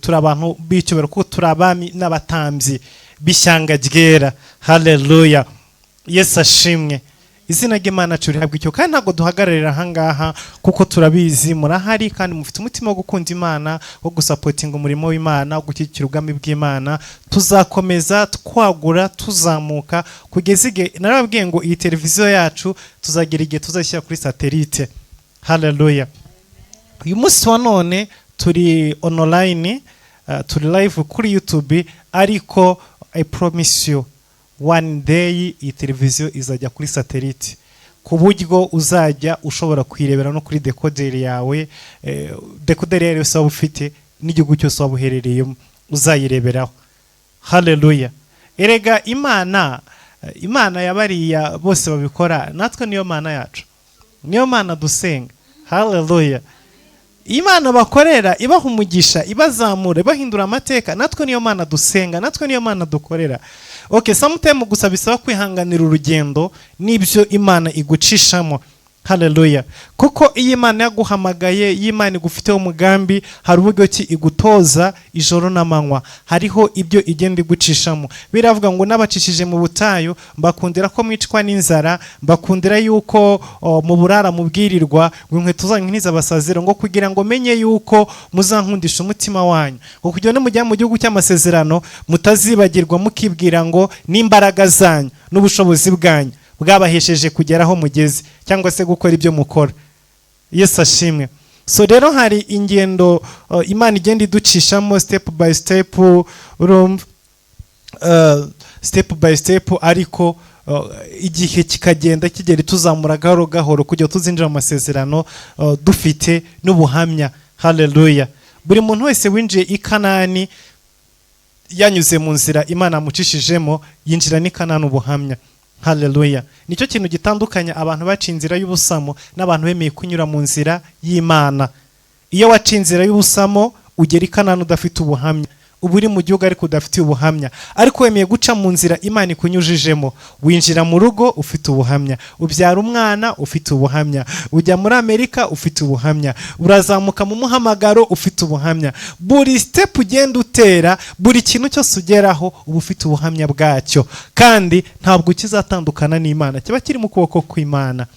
turi abantu b'icyubahiro, kuko turi abami n'abatambyi bishyanga ryera. Haleluya. Yesu ashimwe. Izina ry'Imana cyurihabwa icyo, kandi ntago duhagararira ahangaha kuko turabizi murahari kandi mufite umutima wo gukunda Imana, wo gusapotinga umurimo w'Imana, wo gushyigikira ubwami bw'Imana. Tuzakomeza twagura, tuzamuka kugeza igihe narababwiye ngo iyi televiziyo yacu tuzagira igihe tuzashyira kuri satellite. Haleluya. Uyu munsi wa none turi online, turi live kuri YouTube, ariko I promise you one day iyi televiziyo izajya kuri satellite ku buryo uzajya ushobora kuyirebera no kuri dekoderi yawe, dekoderi yawe yose waba ufite n'igihugu cyose waba uherereyemo uzayireberaho. Haleluya. Erega imana yabariya bose babikora, natwe niyo mana yacu, niyo mana dusenga. Haleluya. Imana bakorera ibaha umugisha, ibazamura, ibahindura amateka, natwe niyo mana dusenga, natwe niyo mana dukorera. Okay, sometimes gusa bisaba kwihanganira urugendo n'ibyo Imana igucishamo. Haleluya. Kuko iyo Imana yaguhamagaye, iyo Imana igufiteho umugambi, hari uburyo ki igutoza ijoro n'amanywa, hariho ibyo igenda igucishamo. Biravuga ngo n'abacishije mu butayu mbakundira ko mwicwa n'inzara, mbakundira yuko mu burara mubwirirwa, ngo inkweto zanyu ntizabasazira, ngo kugira ngo menye yuko muzankundisha umutima wanyu, ngo kugira ngo mujya mu gihugu cy'amasezerano mutazibagirwa mukibwira ngo n'imbaraga zanyu n'ubushobozi bwanyu bwabahesheje kugera aho mugeze, cyangwa se gukora ibyo mukora. Yesu ashimwe. So rero hari ingendo Imana igenda iducishamo step by step, step by step, ariko igihe kikagenda kigera tuzamura gahoro gahoro kujya tuzinjira mu masezerano dufite n'ubuhamya. Haleluya. Buri muntu wese winjiye i Kanani yanyuze mu nzira Imana amucishijemo, yinjira ni Kanani ubuhamya. Haleluya. Nicyo kintu gitandukanya abantu baciye inzira y'ubusamo n'abantu bemeye kunyura mu nzira y'Imana. Iyo waciye inzira y'ubusamo ugera i Kanani udafite ubuhamya, uba uri mu gihugu ariko udafite ubuhamya. Ariko wemeye guca mu nzira Imana ikunyujijemo, winjira mu rugo ufite ubuhamya, ubyara umwana ufite ubuhamya, ujya muri Amerika ufite ubuhamya, urazamuka mu muhamagaro ufite ubuhamya. Buri step ugenda utera, buri kintu cyose ugeraho uba ufite ubuhamya bwacyo, kandi ntabwo kizatandukana n'Imana, kiba kiri mu kuboko kw'Imana.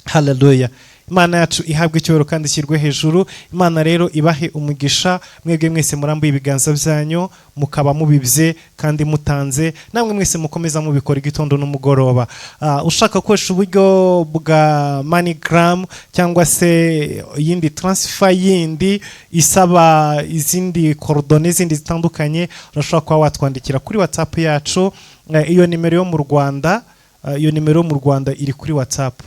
Haleluya. Imana yacu ihabwe icyubahiro kandi ishyirwe hejuru. Imana rero ibahe umugisha, mwebwe mwese murambuye ibiganza byanyu mukaba mubibye kandi mutanze, namwe mwese mukomeza mubikora igitondo n'umugoroba. Ushaka gukoresha uburyo bwa MoneyGram cyangwa se yindi transfer yindi isaba izindi coordonnées zindi zitandukanye, urashobora kuba watwandikira kuri WhatsApp yacu. Iyo nimero yo mu Rwanda, iyo nimero yo mu Rwanda iri kuri WhatsApp.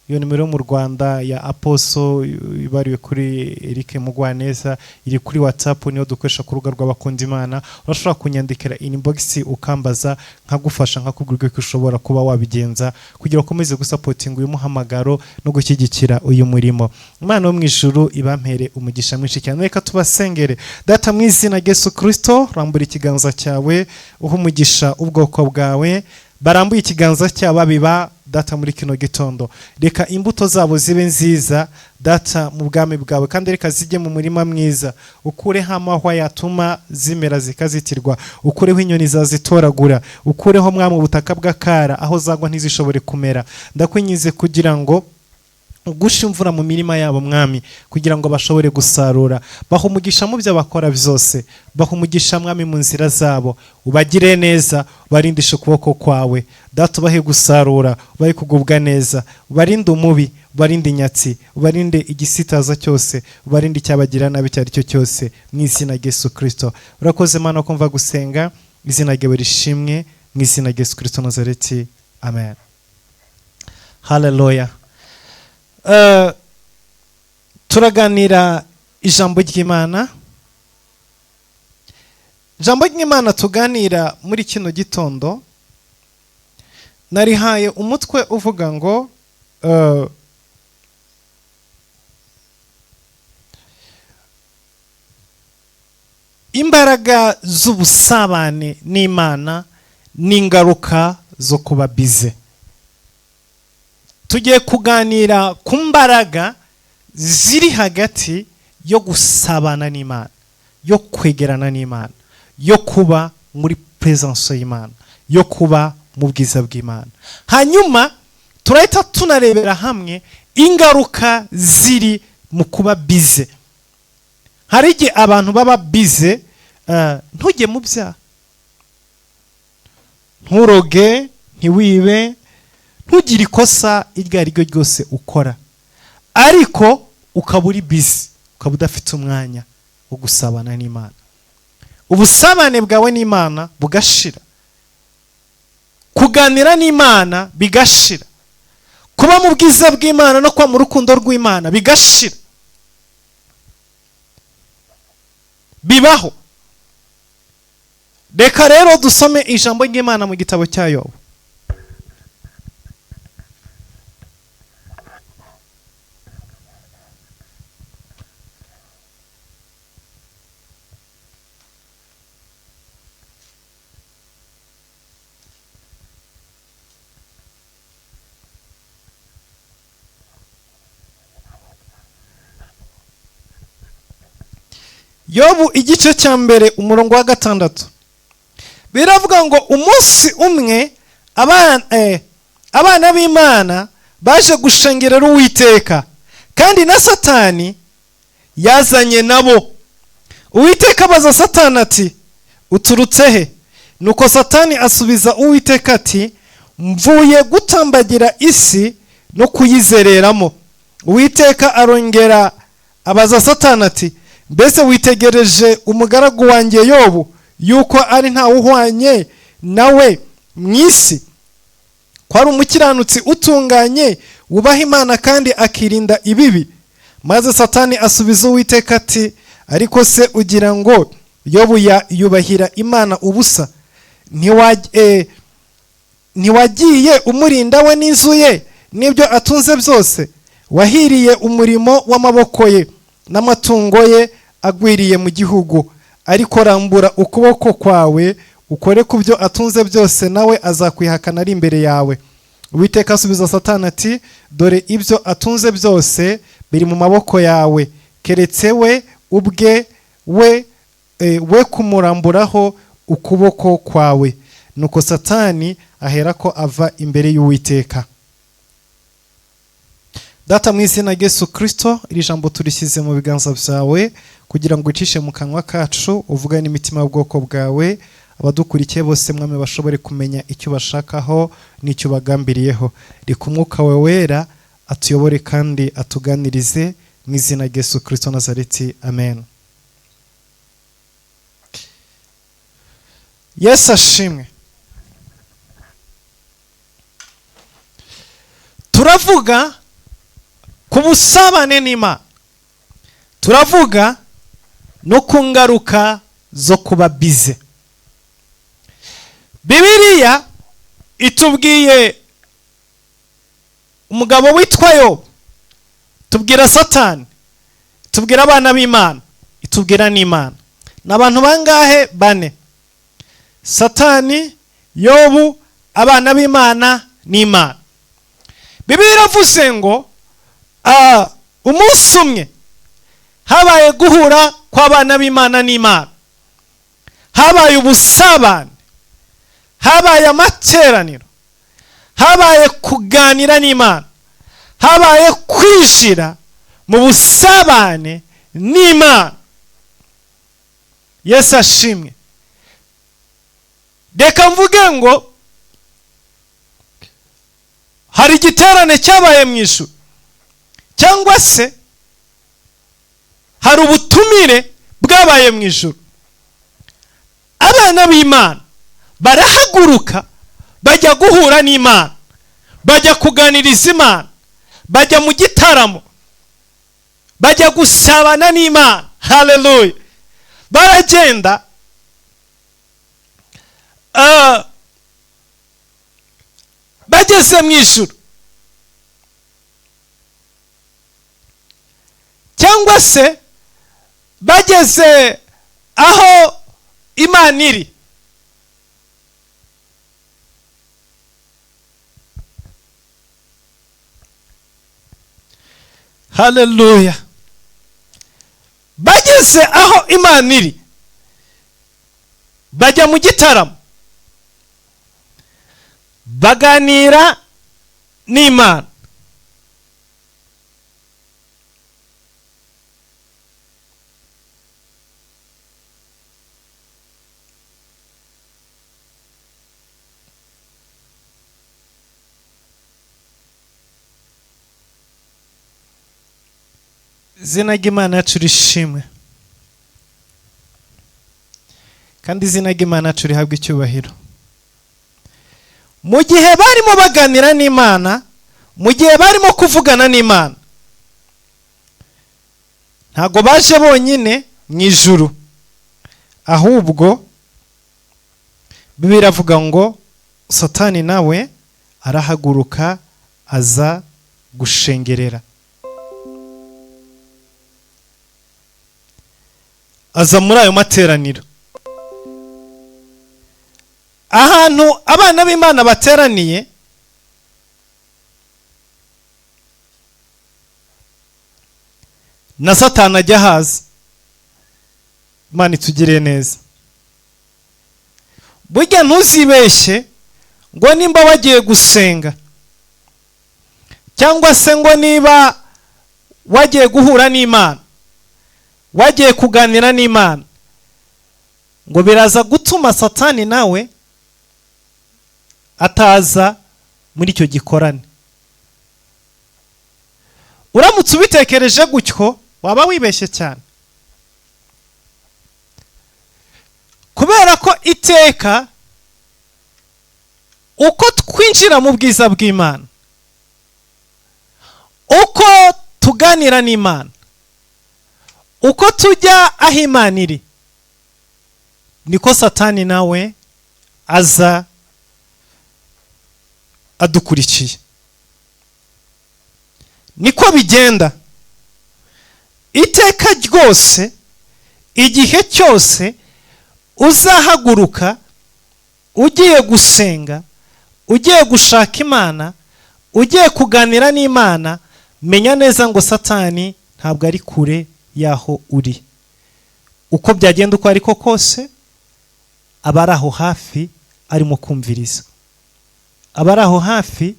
Iyo nimero yo mu Rwanda ya Apostle ibariwe kuri Eric Mugwaneza iri kuri WhatsApp, niyo dukoresha ku rubuga rw'abakunda Imana. Urashobora kunyandikira inbox ukambaza, nkagufasha nkakubwira ko ushobora kuba wabigenza kugira ukomeze gusapotinga uyu muhamagaro no gushyigikira uyu murimo. Imana yo mu ijuru ibampere umugisha mwinshi cyane. Reka tubasengere. Data mu izina rya Yesu Kristo, rambura ikiganza cyawe uha umugisha ubwoko bwawe, barambuye ikiganza cyabo biba Data muri kino gitondo. Reka imbuto zabo zibe nziza Data mu bwami bwawe, kandi reka zijye mu murima mwiza, ukureho amahwa yatuma zimera zikazitirwa, ukureho inyoni zazitoragura, ukureho mwami ubutaka bw'akara aho zagwa ntizishobore kumera. Ndakwinyize kugira ngo ugusha imvura mu mirima yabo mwami, kugira ngo bashobore gusarura. Baha umugisha mu byo bakora byose, baha umugisha mwami mu nzira zabo, ubagire neza, ubarindishe ukuboko kwawe Data, ubahe gusarura, ubahe kugubwa neza, ubarinde umubi, ubarinde inyatsi, ubarinde igisitaza cyose, ubarinde icyabagira nabi icyo ari cyo cyose, mu izina rya Yesu Kristo. Urakoze Mana kumva gusenga, izina ryawe rishimwe, mu izina rya Yesu Kristo Nazareti, amen. Haleluya. Turaganira ijambo ry'Imana. Ijambo ry'Imana tuganira muri kino gitondo narihaye umutwe uvuga ngo imbaraga z'ubusabane n'Imana n'ingaruka zo kuba bize. Tugiye kuganira ku mbaraga ziri hagati yo gusabana n'Imana, yo kwegerana n'Imana, yo kuba muri presence y'Imana, yo kuba mu bwiza bw'Imana. Hanyuma turahita tunarebera hamwe ingaruka ziri mu kuba bize. Hari igihe abantu baba bize, ntujye mu byaha, nturoge, ntiwibe, ntugire ikosa iryo ari ryo ryose ukora, ariko ukaba uri bize, ukaba udafite umwanya wo gusabana n'Imana. ubusabane bwawe n'Imana bugashira, kuganira n'Imana bigashira, kuba mu bwiza bw'Imana no kuba mu rukundo rw'Imana bigashira. Bibaho. Reka rero dusome ijambo ry'Imana mu gitabo cya Yobu. Yobu igice cya mbere umurongo wa 6 biravuga ngo umunsi umwe abana b'Imana baje gushengerera Uwiteka, kandi na Satani yazanye nabo. Uwiteka abaza Satani ati, uturutse he? Nuko Satani asubiza Uwiteka ati, mvuye gutambagira isi no kuyizereramo. Uwiteka arongera abaza Satani ati, mbese witegereje umugaragu wanjye Yobu, yuko ari nta uhwanye nawe mu isi, ko ari umukiranutsi utunganye, wubaha Imana kandi akirinda ibibi? Maze Satani asubiza Uwiteka ati, ariko se ugira ngo Yobu yubahira Imana ubusa? Ntiwagiye umurinda we n'inzu ye n'ibyo atunze byose? Wahiriye umurimo w'amaboko ye n'amatungo ye agwiriye mu gihugu. Ariko rambura ukuboko kwawe ukore ku byo atunze byose, nawe azakwihakana ari imbere yawe. Uwiteka asubiza Satani ati, dore ibyo atunze byose biri mu maboko yawe, keretse we ubwe we kumuramburaho ukuboko kwawe. Nuko Satani aherako ava imbere y'Uwiteka. Data mu izina rya Yesu Kristo, iri jambo turishyize mu biganza byawe kugira ngo ucishe mu kanwa kacu, uvugane n'imitima y'ubwoko bwawe, abadukurikiye bose mwami bashobore kumenya icyo bashakaho n'icyo bagambiriyeho. Reka umwuka wawe wera atuyobore kandi atuganirize, mu izina rya Yesu Kristo Nazareti, amen. Yesu ashimwe. Turavuga ku busabane n'Imana, turavuga no ku ngaruka zo kuba bize. Bibiliya itubwiye umugabo witwa Yobu, tubwira Satani, tubwira abana b'Imana, itubwira n'Imana. N'abantu bangahe? 4. Satani, Yobu, abana b'Imana n'Imana. Bibiliya iravuze ngo umunsi umwe habaye guhura kw'abana b'Imana n'Imana, habaye ubusabane, habaye amateraniro, habaye kuganira n'Imana, habaye kwishira mu busabane n'Imana. Yesu ashimwe. Reka mvuge ngo hari igiterane cyabaye mu ijuru, cyangwa se hari ubutumire bwabaye mu ijuru. Abana b'Imana barahaguruka bajya guhura n'Imana, bajya kuganiriza Imana, bajya mu gitaramo, bajya gusabana n'Imana. Haleluya. Baragenda bageze mu ijuru, cyangwa se bageze aho Imana iri. Haleluya. Bageze aho Imana iri, bajya mu gitaramo, baganira n'Imana. Izina ry'Imana yacu rishimwe. kandi izina ry'Imana yacu rihabwa icyubahiro. Mu gihe barimo baganira n'Imana, mu gihe barimo kuvugana n'Imana, ntago baje bonyine mu ijuru, ahubwo Bibiliya iravuga ngo Satani nawe arahaguruka aza gushengerera. Aza muri ayo materaniro. Ahantu abana b'Imana bateraniye, na Satani ajya haza. Imana itugiriye neza. Burya ntuzibeshye ngo nimba wagiye gusenga, cyangwa se ngo niba wagiye guhura n'Imana, wagiye kuganira n'Imana, ngo biraza gutuma Satani nawe ataza muri icyo gikorane. Uramutse ubitekereje gutyo waba wibeshye cyane, kubera ko iteka uko twinjira mu bwiza bw'Imana, uko tuganira n'Imana, uko tujya aho Imana iri, niko Satani nawe aza adukurikiye. Niko bigenda iteka ryose. Igihe cyose uzahaguruka ugiye gusenga, ugiye gushaka Imana, ugiye kuganira n'Imana, menya neza ngo Satani ntabwo ari kure yaho uri. Uko byagenda uko ariko kose, aba ari aho hafi arimo kumviriza, aba ari aho hafi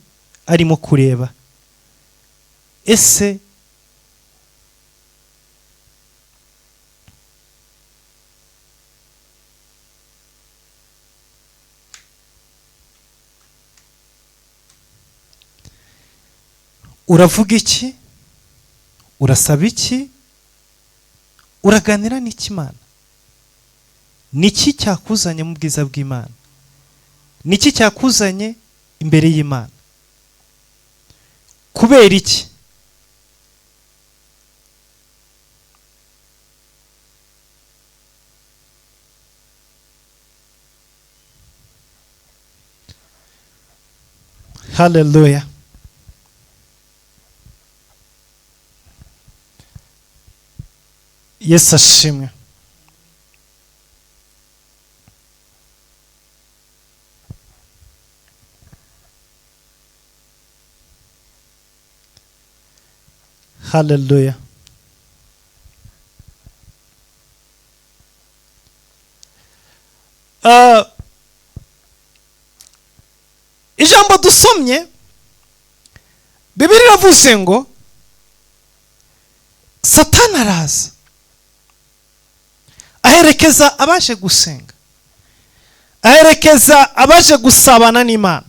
arimo kureba. Ese uravuga iki? Urasaba iki? Uraganira n'iki Imana? Niki cyakuzanye mu bwiza bw'Imana? Niki cyakuzanye imbere y'Imana? Kubera iki? Hallelujah. Yesu ashimwe. Hallelujah. Ijambo dusomye, Bibiliya iravuze ngo Satani araza aherekeza abaje gusenga, aherekeza abaje gusabana n'Imana,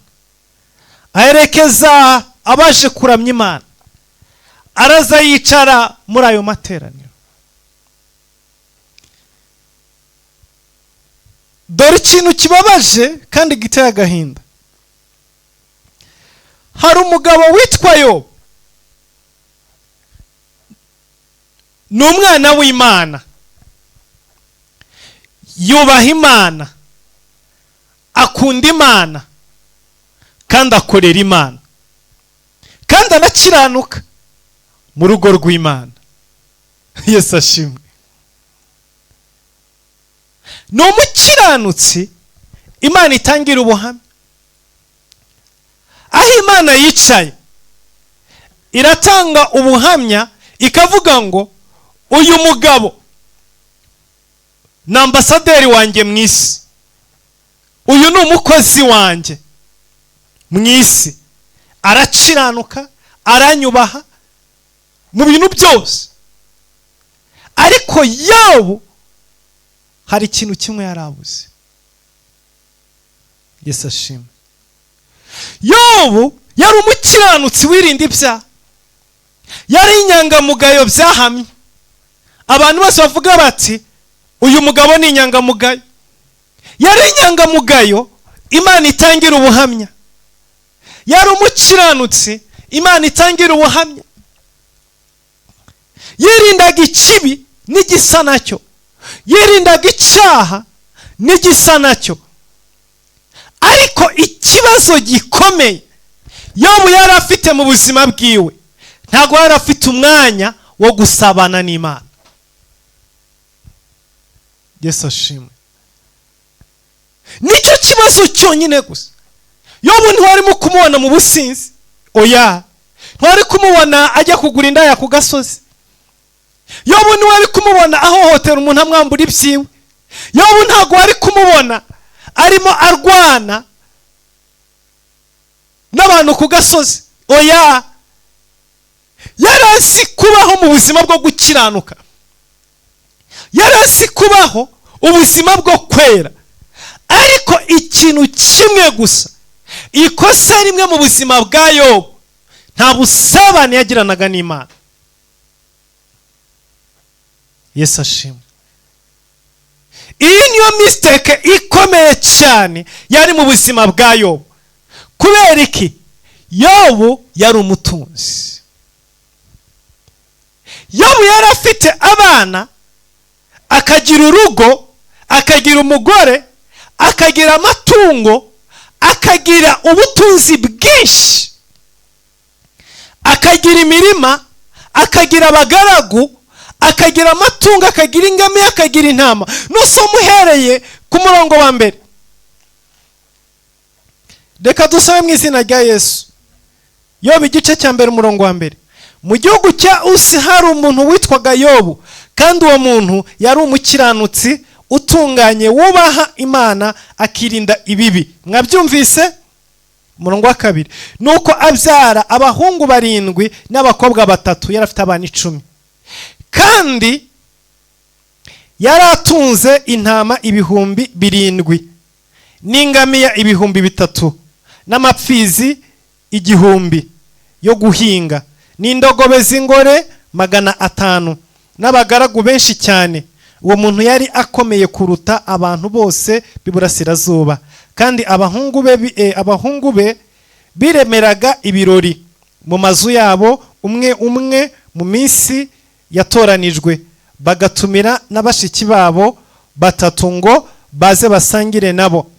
aherekeza abaje kuramya Imana, araza yicara muri ayo materaniro. Dore ikintu kibabaje kandi giteye agahinda. Hari umugabo witwa Yobu, ni umwana w'Imana, yubaha Imana, akunda Imana, kandi akorera Imana, kandi anakiranuka mu rugo rw'Imana. Yesu ashimwe. Ni umukiranutsi Imana itangira ubuhamya. Aho Imana yicaye iratanga ubuhamya, ikavuga ngo uyu mugabo ni ambasaderi wanjye mu isi, uyu ni umukozi wanjye mu isi, araciranuka, aranyubaha mu bintu byose. Ariko Yobu hari ikintu kimwe yarabuze. Yesu ashimwe. Yobu yari umukiranutsi wirinda ibyaha, yari inyangamugayo byahamye. Abantu bose bavuga bati uyu mugabo ni inyangamugayo, yari inyangamugayo, Imana itangira ubuhamya. Yari umukiranutsi, Imana itangira ubuhamya. Yirindaga ikibi n'igisa nacyo, yirindaga icyaha n'igisa nacyo. Ariko ikibazo gikomeye Yobu yari afite mu buzima bwiwe, ntabwo yari afite umwanya wo gusabana n'Imana. Yesu ashimwe. Nicyo kibazo cyonyine gusa. Yobu ntiwarimo kumubona mu businzi, oya, ntiwari kumubona ajya kugura indaya ku gasozi. Yobu ntiwari kumubona ahohotera umuntu amwambura ibyiwe. Yobu ntabwo wari kumubona arimo arwana n'abantu ku gasozi, oya. Yari azi kubaho mu buzima bwo gukiranuka, yari azi kubaho ubuzima bwo kwera. Ariko ikintu kimwe gusa, ikosa rimwe mu buzima bwa Yobu, nta busabane yagiranaga n'Imana. Yesu ashimwe. Iyi niyo mistake ikomeye cyane yari mu buzima bwa Yobu. Kubera iki? Yobu yari umutunzi. Yobu yari afite abana, akagira urugo, akagira umugore, akagira amatungo, akagira ubutunzi bwinshi, akagira imirima, akagira abagaragu, akagira amatungo, akagira ingamiya, akagira intama. Nose umuhereye ku murongo wa mbere, reka dusabe mu izina rya Yesu. Yobu igice cya mbere umurongo wa mbere. Mu gihugu cya Usi hari umuntu witwaga Yobu, kandi uwo muntu yari umukiranutsi utunganye, wubaha Imana, akirinda ibibi. Mwabyumvise? Umurongo wa kabiri. Nuko abyara abahungu 7 n'abakobwa 3, yari afite abana 10. Kandi yaratunze intama 7,000 n'ingamiya 3,000 n'amapfizi 1,000 yo guhinga, n'indogobe z'ingore 500 n'abagaragu benshi cyane. Uwo muntu yari akomeye kuruta abantu bose b'iburasirazuba, kandi abahungu be biremeraga ibirori mu mazu yabo, umwe umwe mu minsi yatoranijwe, bagatumira n'abashiki babo 3 ngo baze basangire nabo.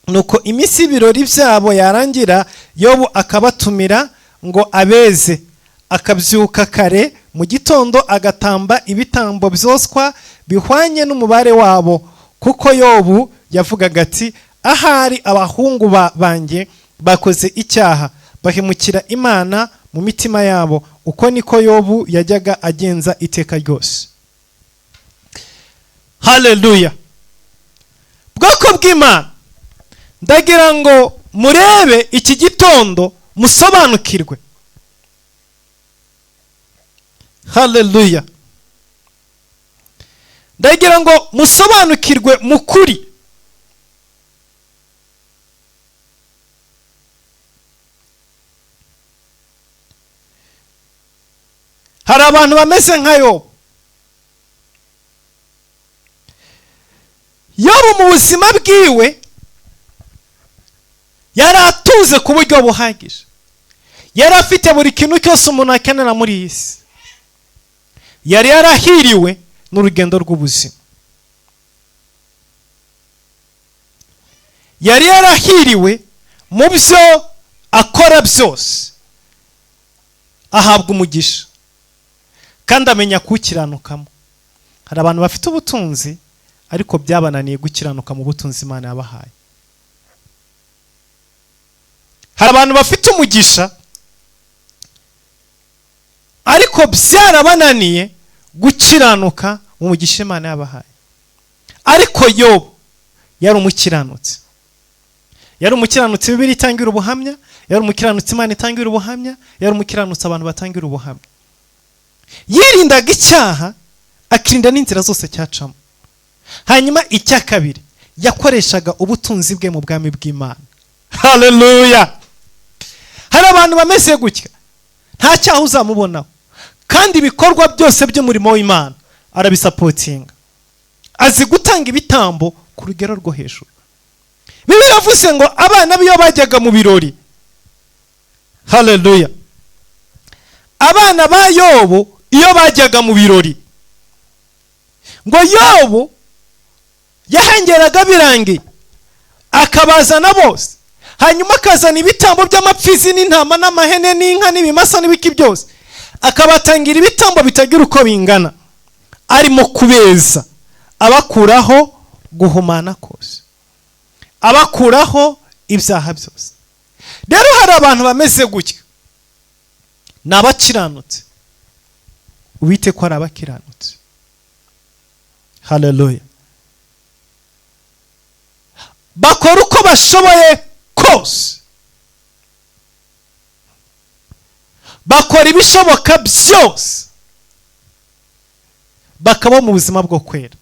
Nuko iminsi y'ibirori byabo yarangira, Yobu akabatumira ngo abeze. Akabyuka kare mu gitondo, agatamba ibitambo byoswa bihwanye n'umubare wabo, kuko Yobu yavugaga ati, ahari abahungu banjye bakoze icyaha, bahemukira Imana mu mitima yabo. Uko niko Yobu yajyaga agenza iteka ryose. Haleluya. Bwoko bw'Imana, ndagira ngo murebe iki gitondo musobanukirwe. Haleluya. Ndagira ngo musobanukirwe mukuri. Hari abantu bameze nka Yobu. Yobu mu buzima bwiwe yari atuze ku buryo buhagije, yari afite buri kintu cyose umuntu akenera muri iyi si. Yari yarahiriwe n'urugendo rw'ubuzima, yari yarahiriwe mu byo akora byose, ahabwa umugisha kandi amenya kukiranukamo. Hari abantu bafite ubutunzi ariko byabananiye gukiranuka mu butunzi Imana yabahaye. Hari abantu bafite umugisha ariko byarabananiye gukiranuka mu mugisha Imana yabahaye. Ariko Yobu yari umukiranutsi, yari umukiranutsi Bibiliya itangira ubuhamya, yari umukiranutsi Imana itangira ubuhamya, yari umukiranutsi abantu batangira ubuhamya. Yirindaga icyaha, akirinda n'inzira zose cyacamo. Hanyuma icya kabiri, yakoreshaga ubutunzi bwe mu bwami bw'Imana. Haleluya. Hari abantu bameze gutya, nta cyaha uzamubonaho, kandi ibikorwa byose by'umurimo w'Imana arabisapotinga. Azi gutanga ibitambo ku rugero rwo hejuru. Bibiliya yavuze ngo abana biyo bajyaga mu birori, haleluya, abana ba Yobu iyo bajyaga mu birori, ngo Yobu yahengeraga birangiye akabazana bose, hanyuma akazana ibitambo by'amapfizi n'intama n'amahene n'inka n'ibimasa n'ibiki byose, akabatangira ibitambo bitagira uko bingana, arimo kubeza abakuraho guhumana kose, abakuraho ibyaha byose. Rero hari abantu bameze gutya, ni abakiranutse, ubite ko ari abakiranutse, haleluya, bakora uko bashoboye kose, bakora ibishoboka byose, bakaba mu buzima bwo kwera,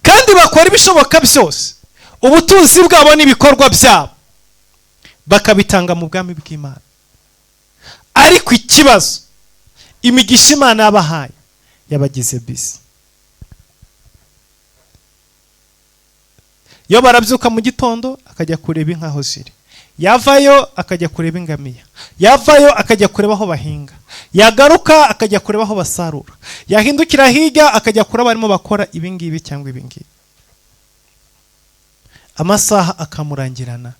kandi bakora ibishoboka byose ubutunzi bwabo n'ibikorwa byabo bakabitanga mu bwami bw'Imana. Ariko ikibazo, imigisha Imana yabahaye yabagize busy. Yo barabyuka mu gitondo akajya kureba inka aho ziri, yavayo akajya kureba ingamiya, yavayo akajya kureba aho bahinga, yagaruka akajya kureba aho basarura, yahindukira hirya akajya kureba barimo bakora ibingibi cyangwa ibingibi. Amasaha akamurangirana,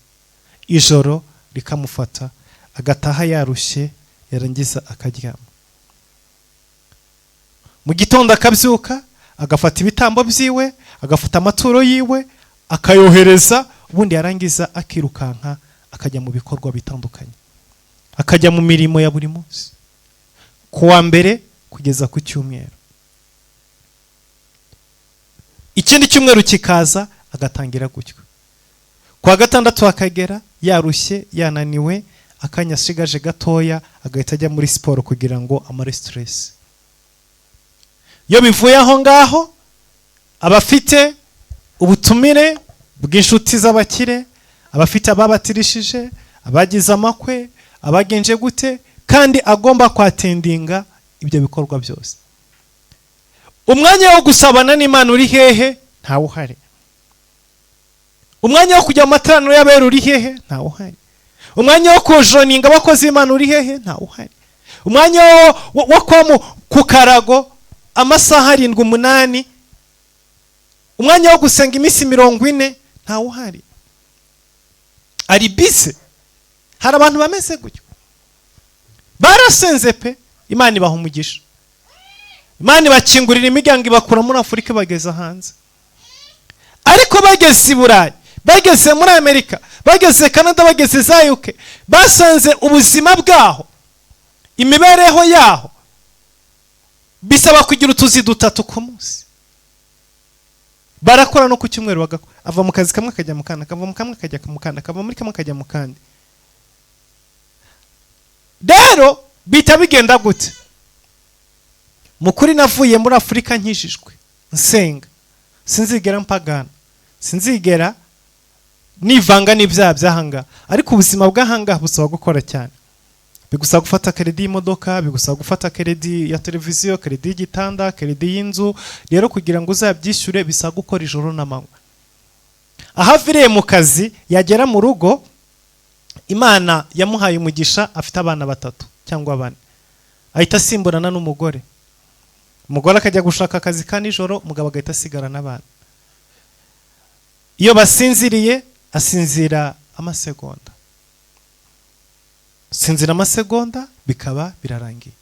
ijoro rikamufata, agataha yarushye, yarangiza akaryama. Mu gitondo akabyuka agafata ibitambo byiwe, agafata amaturo yiwe akayohereza, ubundi yarangiza akirukanka akajya mu bikorwa bitandukanye, akajya mu mirimo ya buri munsi, kuwa mbere kugeza ku cyumweru. Ikindi cyumweru kikaza agatangira gutyo, kwa gatandatu akagera yarushye yananiwe, akanya asigaje gatoya agahita ajya muri siporo kugira ngo amare stress. Yo bivuye aho ngaho abafite ubutumire bw'inshuti z'abakire, abafite ababatirishije, abagize amakwe, abagenje gute, kandi agomba kwatendinga ibyo bikorwa byose. Umwanya wo gusabana n'Imana uri hehe? Ntawe uhari. Umwanya wo kujya mu materaniro y'abera uri hehe? Ntawe uhari. Umwanya wo kujoninga abakozi b'Imana uri hehe? Ntawe uhari. Umwanya wo ku karago amasaha 7-8, umwanya wo gusenga iminsi 40 ntawe uhari. Ari bise. Hari abantu bameze gutyo, barasenze pe, Imana ibaha umugisha, Imana ibakingurira imiryango ibakura muri Afurika bageza hanze. Ariko bageze i Burayi, bageze muri Amerika, bageze Canada, bageze za UK, basanze ubuzima bwaho, imibereho yaho bisaba kugira utuzi 3 ku munsi. Barakora no ku cyumweru bagakora, ava mu kazi kamwe akajya mu kandi, akava mu kamwe akajya mu kandi, akava muri kamwe akajya mu kandi. Rero bita bigenda gute? Mukuri navuye muri Afurika nkijijwe, nsenga, sinzigera mpagana, sinzigera nivanga n'ibyaha byahanga, ariko ubuzima bw'ahanga busaba gukora cyane. Bigusaba gufata kredi y'imodoka, bigusaba gufata kredi ya televiziyo, kredi y'igitanda, kredi y'inzu. Rero kugira ngo uzabyishyure bisaba gukora ijoro n'amanywa. Ahaviriye mu kazi, yagera mu rugo, Imana yamuhaye umugisha, afite abana 3 cyangwa 4, ahita asimburana n'umugore. Umugore akajya gushaka akazi ka nijoro, umugabo agahita asigara n'abana. Iyo basinziriye asinzira amasegonda, sinzira amasegonda bikaba birarangiye,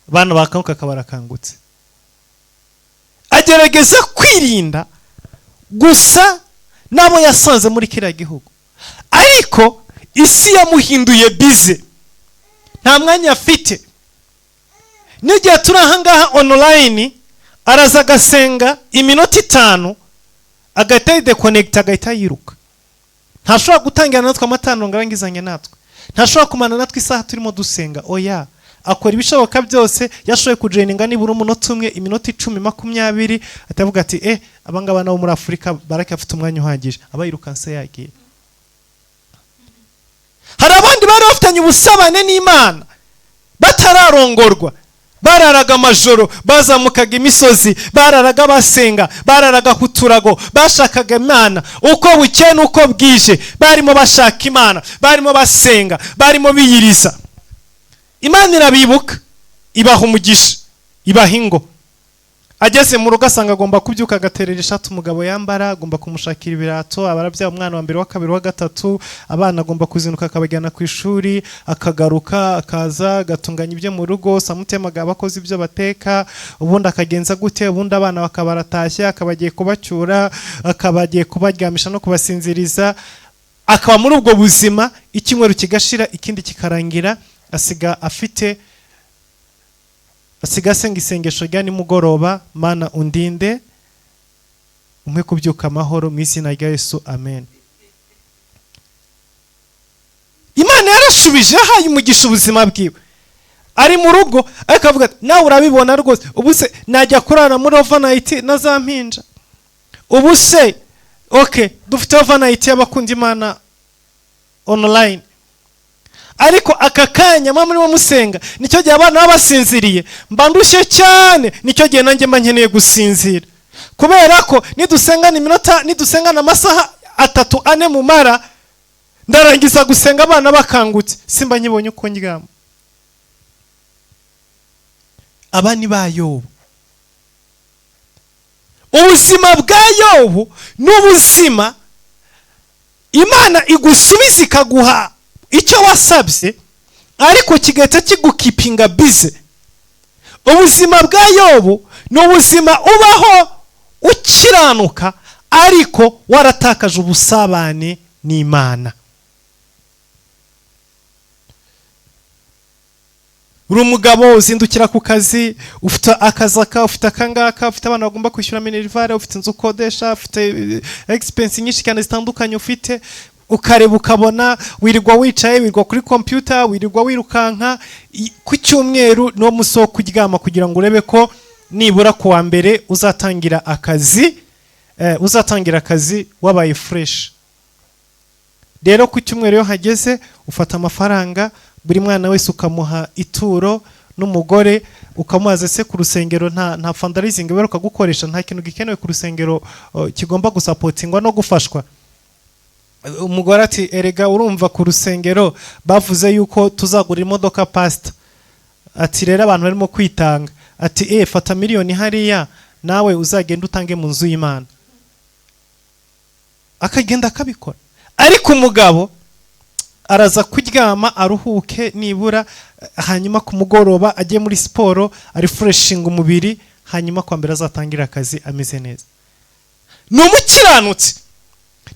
abana bakanguka akabarakangutse. Agerageza kwirinda gusa nabo yasanze muri kiriya gihugu, ariko isi yamuhinduye bize, nta mwanya afite. N'igihe turi ahangaha online, araza agasenga iminota 5 agahita yidekonekita, agahita yiruka. Ntashobora gutangira natwe amatano ngarangizanye natwe, ntashobora kumana natwe isaha turimo dusenga. Oya, akora ibishoboka byose, yashoboye kujoininga nibura umunota umwe, iminota 10, 20, atavuga ati abangaba nabo muri Afurika barakafite umwanya uhagije, abayirukanse yagiye. Hari abandi bari bafitanye ubusabane n'Imana batararongorwa, bararaga amajoro, bazamukaga imisozi, bararaga basenga, bararaga ku turago, bashakaga Imana uko bukeye n'uko bwije, barimo bashaka Imana, barimo basenga, barimo biyiriza. Imana irabibuka, ibaha umugisha, ibaha ingo. Ageze mu rugo asanga agomba kubyuka agaterera ishati umugabo yambara, agomba kumushakira ibirato, abarabya umwana wa mbere wa kabiri wa gatatu, abana agomba kuzinuka akabajyana ku ishuri, akagaruka akaza agatunganya ibyo mu rugo, samutemaga abakozi ibyo bateka, ubundi akagenza gute, ubundi abana bakabaratashye, akabagiye kubacyura, akabagiye kubaryamisha no kubasinziriza, akaba muri ubwo buzima. Icyumweru kigashira, ikindi kikarangira, asiga asenga isengesho rya nimugoroba, Mana undinde, umpe kubyuka amahoro mu izina rya Yesu, amen. Imana yarashubije, ahaye umugisha ubuzima bwiwe. Ari mu rugo ariko avuga ati nawe urabibona rwose, ubu se najya kurara muri overnight na za mpinja, ubu se okay dufite overnight y'abakunda Imana online, ariko aka kanya mama muri musenga nicyo gihe abana babasinziriye, mba ndushye cyane, nicyo gihe nanjye mba nkeneye gusinzira, kubera ko nidusengana amasaha 3-4 mu mara, ndarangiza gusenga abana bakangutse, simba nyibonye uko ndyama. Aba ni ba Yobu. Ubuzima bwa Yobu n'ubuzima Imana igusubiza ikaguha icyo wasabye, ariko kigahita kigukipinga bize. Ubuzima bwa Yobu ni ubuzima ubaho ukiranuka, ariko waratakaje ubusabane n'Imana. Uri umugabo uzindukira ku kazi, ufite akazaka, ufite akangaka, ufite abana bagomba kwishyura minerivare, ufite inzu ukodesha, ufite expense nyinshi cyane zitandukanye ufite, ukareba ukabona wirirwa wicaye, wirirwa kuri computer, wirirwa wirukanka. Ku cyumweru no musoko kuryama kugira ngo urebe ko nibura ku wa mbere uzatangira akazi wabaye fresh. Rero ku cyumweru yo hageze, ufata amafaranga, buri mwana wese ukamuha ituro, n'umugore ukamuhaza se ku rusengero nta fundraising beruka gukoresha, nta kintu gikenewe ku rusengero kigomba gusapotingwa no gufashwa. Umugore ati erega urumva ku rusengero bavuze yuko tuzagura imodoka pastor, ati rero abantu barimo kwitanga, ati fata miliyoni hariya nawe uzagenda utange mu nzu y'Imana. Akagenda akabikora, ariko umugabo araza kuryama aruhuke nibura, hanyuma ku mugoroba ajye muri siporo, refreshing umubiri, hanyuma kwa mbere azatangira akazi ameze neza. Ni umukiranutsi,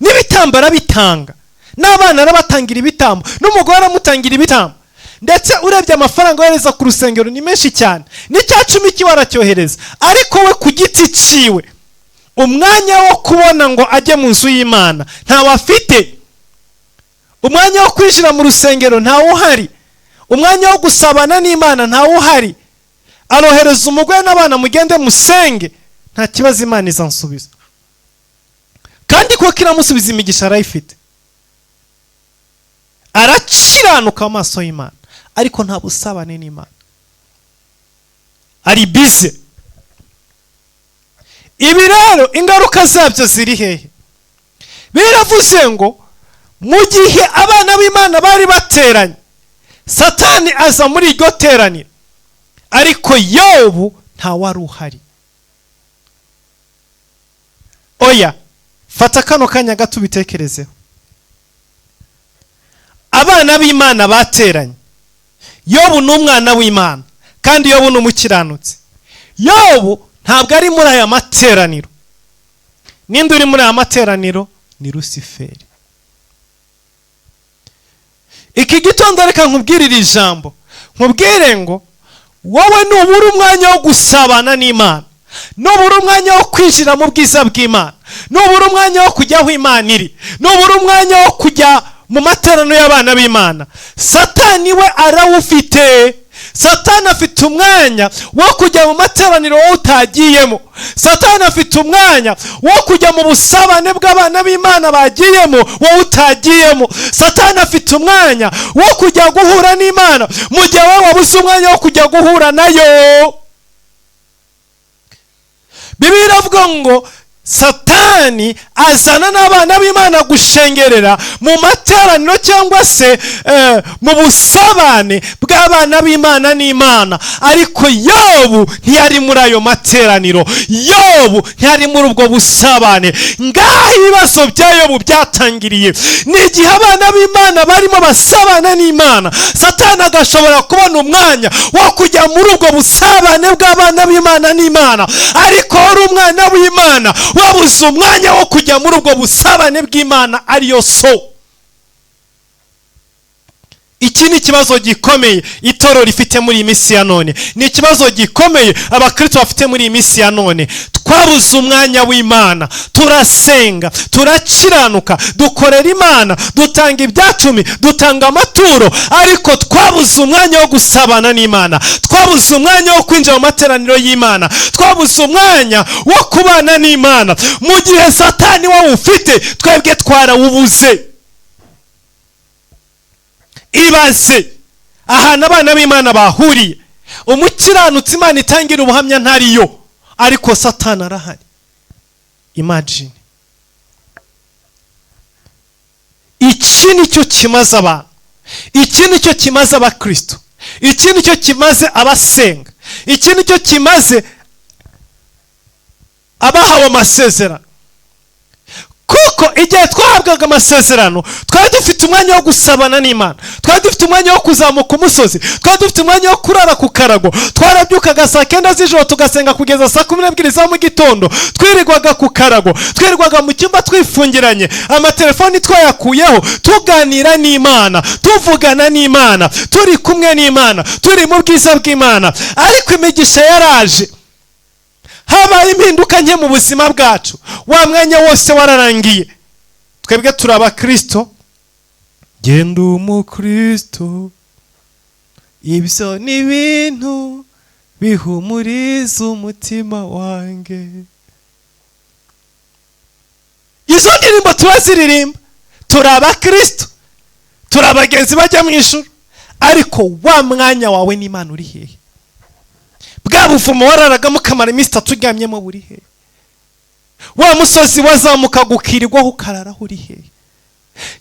n'ibitambara bitanga, n'abana arabatangira ibitambo, n'umugore aramutangira ibitambo, ndetse urebye amafaranga yohereza ku rusengero ni menshi cyane, n'icya10 kiwara cyohereza, ariko we ku giti ciwe umwanya wo kubona ngo ajye mu nzu y'Imana ntawe afite. Umwanya wo kwinjira mu rusengero ntawe uhari, umwanya wo gusabana n'Imana ntawe uhari. Arohereza umugore n'abana mugende musenge, nta kibazo Imana izansubiza, kandi ko kiramusubiza imigisha arayifite. Araciranuka amaso y'Imana, ariko nta busabane n'Imana, ari bize. Ibi rero ingaruka zabyo ziri hehe? Biravuze ngo mu gihe abana b'Imana bari bateranye, Satani aza muri iryo teraniro, ariko Yobu nta wari uhari. Oya, fata kano kanya gato ubitekerezeho. Abana b'Imana bateranye, Yobu ni umwana w'Imana, kandi Yobu ni umukiranutsi. Yobu ntabwo ari muri aya materaniro. Ninde uri muri aya materaniro? Ni Lusiferi. Iki gitondo reka nkubwirire ijambo, nkubwire ngo wowe nubura umwanya wo gusabana n'Imana, nubura umwanya wo kwinjira mu bwiza bw'Imana, nubura umwanya wo kujya aho Imana iri, nubura umwanya wo kujya mu materaniro y'abana b'Imana, Satani we arawufite. Satani afite umwanya wo kujya mu materaniro wowe utagiyemo. Satani afite umwanya wo kujya mu busabane bw'abana b'Imana bagiyemo wowe utagiyemo. Satani afite umwanya wo kujya guhura n'Imana mu gihe wowe wabuze umwanya wo kujya guhura nayo. Bibiliya iravuga ngo Satani azana n'abana b'Imana gushengerera mu materaniro cyangwa se mu busabane bw'abana b'Imana n'Imana, ariko Yobu ntiyari muri ayo materaniro. Yobu ntiyari muri ubwo busabane. Ngaho ibibazo bya Yobu byatangiriye n'igihe abana b'Imana barimo basabana n'Imana. Satani agashobora kubona umwanya wo kujya muri ubwo busabane bw'abana b'Imana n'Imana, ariko wari umwana w'Imana wabuze umwanya wo kujya muri ubwo busabane bw'Imana ariyo so. Iki ni ikibazo gikomeye itorero rifite muri iyi minsi ya none. Ni ikibazo gikomeye abakristo bafite muri iyi minsi ya none. Twabuze umwanya w'Imana, turasenga, turakiranuka, dukorera Imana, dutanga ibyacumi, dutanga amaturo, ariko twabuze umwanya wo gusabana n'Imana. Twabuze umwanya wo kwinjira mu materaniro y'Imana. Twabuze umwanya wo kubana n'Imana. Mu gihe Satani wowe ufite, twebwe twarawubuze. Ibaze ahantu abana b'Imana bahuriye, umukiranutsi Imana itangira ubuhamya ntariyo, ariko Satani arahari. Imagine. Iki nicyo kimaze abantu, iki nicyo kimaze abakristo, iki nicyo kimaze abasenga, iki nicyo kimaze abahawe amasezerano. Kuko igihe twahabwaga amasezerano twari dufite umwanya wo gusabana n'Imana, twari dufite umwanya wo kuzamuka umusozi, twari dufite umwanya wo kurara ku karago, twarabyukaga saa 9 z'ijoro tugasenga kugeza saa 12 za mu gitondo, twirirwaga ku karago, twirirwaga mu cyumba twifungiranye, amatelefoni twayakuyeho, tuganira n'Imana, tuvugana n'Imana, turi kumwe n'Imana, turi mu bwiza bw'Imana. Ariko imigisha yaraje, habaye impinduka nke mu buzima bwacu, wa mwanya wose wararangiye. Twebwe turi abakristo, genda umukristo, ibyo ni ibintu bihumuriza umutima wanjye. Izo ndirimbo turaziririmba, turi abakristo, turi abagenzi bajya mu ijuru, ariko wa mwanya wawe n'Imana uri hehe? Bwa buvumo wararagamo kamara iminsi 3 uryamyemo buri hehe? Wa musozi wazamuka gukirirwaho ukararaho uri hehe?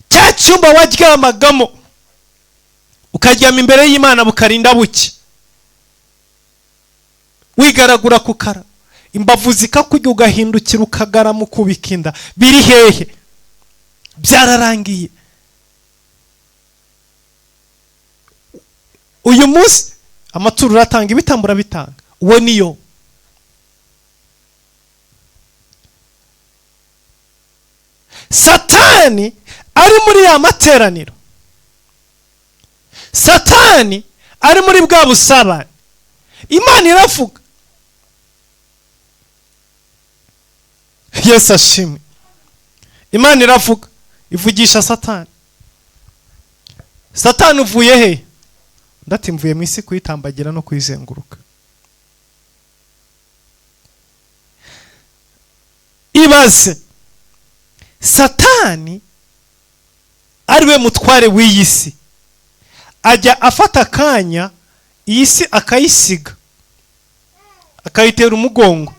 Cya cyumba waryamagamo ukaryama imbere y'Imana bukarinda buke, wigaragura ku kara, imbavu zikakurya ugahindukira ukagaramu kubika inda, biri hehe? Byararangiye. Uyu munsi amaturo uratanga, ibitambo urabitanga, uwo niyo. Satani ari muri ya materaniro, Satani ari muri bwa busabane. Imana iravuga, Yesu ashimwe. Imana iravuga, ivugisha Satani. Satani uvuye he? Ndati mvuye mu isi kuyitambagira no kuyizenguruka. Ibaze Satani ariwe mutware w'iyi si, ajya afata akanya iyi si akayisiga, akayitera umugongo,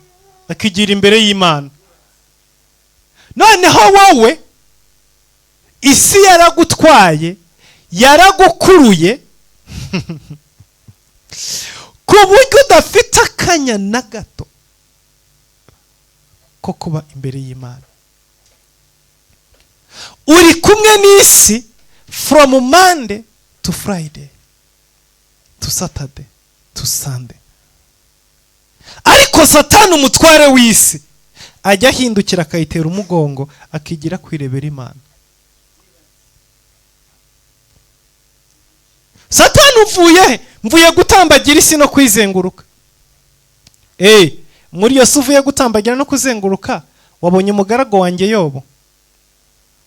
akigira imbere y'Imana. Noneho wowe isi yaragutwaye, yaragukuruye ku buryo udafite akanya na gato ko kuba imbere y'Imana. Uri kumwe n'isi from Monday to Friday to Saturday to Sunday. Ariko Satani umutware w'isi ajya ahindukira akayitera umugongo, akigira kwirebera Imana. Satani uvuye, mvuye gutambagira isi no kwizenguruka. Muri Yesu uvuye gutambagira no kuzenguruka, wabonye umugarago wanjye Yobu?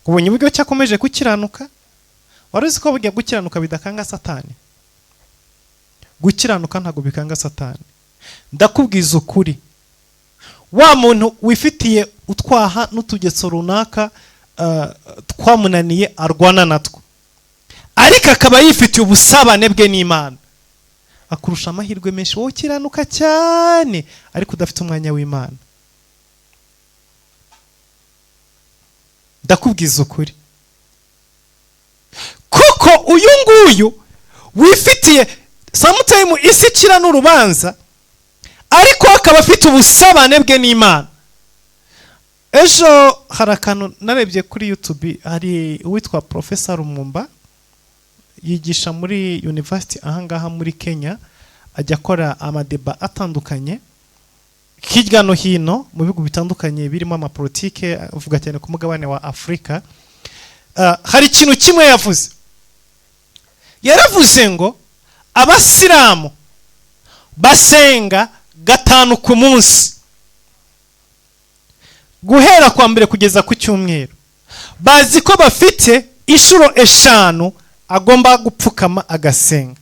Ubonye uburyo cyakomeje gukiranuka? Wari uzi ko burya gukiranuka bidakanga Satani? gukiranuka ntabwo bikanga satani. Ndakubwiza ukuri, wa muntu wifitiye utwaha n'utugetso runaka twamunaniye arwana natwo, ariko akaba yifitiye ubusabane bwe n'Imana, akurusha amahirwe menshi wowe ukiranuka cyane ariko udafite umwanya w'Imana. Ndakubwiza ukuri, kuko uyu nguyu wifitiye sometimes isi icira n'urubanza, ariko akaba afite ubusabane bwe n'Imana. Ejo hari akantu narebye kuri YouTube, hari uwitwa Professor Lumumba, yigisha muri university ahangaha muri Kenya, ajya akora amadeba atandukanye hirya no hino mu bihugu bitandukanye birimo amapolitike, avuga cyane ku mugabane wa Afrika. Hari ikintu kimwe yavuze, yaravuze ngo abasilamu basenga 5 ku munsi, guhera kwa mbere kugeza ku cyumweru. Bazi ko bafite inshuro 5 agomba gupfukama agasenga.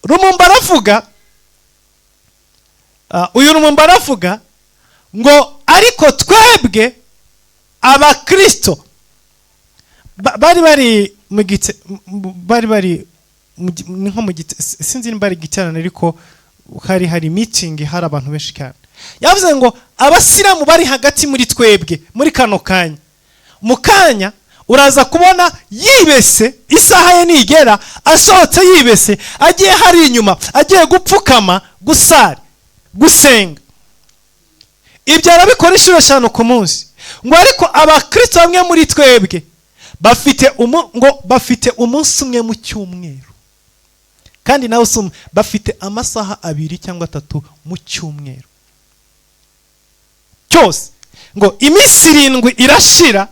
Lumumba aravuga, uyu Lumumba aravuga ngo ariko twebwe abakristo bari nko mu gite, sinzi niba ari giterane ariko hari meeting, hari abantu benshi cyane. Yavuze ngo abasilamu bari hagati muri twebwe muri kano kanya, mu kanya uraza kubona yibese, isaha ye nigera asohotse yibese, agiye hari inyuma, agiye gupfukama, gusari, gusenga. Ibyo arabikora inshuro 5 ku munsi. Ngo ariko abakristo bamwe muri twebwe bafite umunsi umwe mu cyumweru, kandi nawe bafite amasaha 2 cyangwa 3 mu cyumweru cyose. Ngo iminsi 7 irashira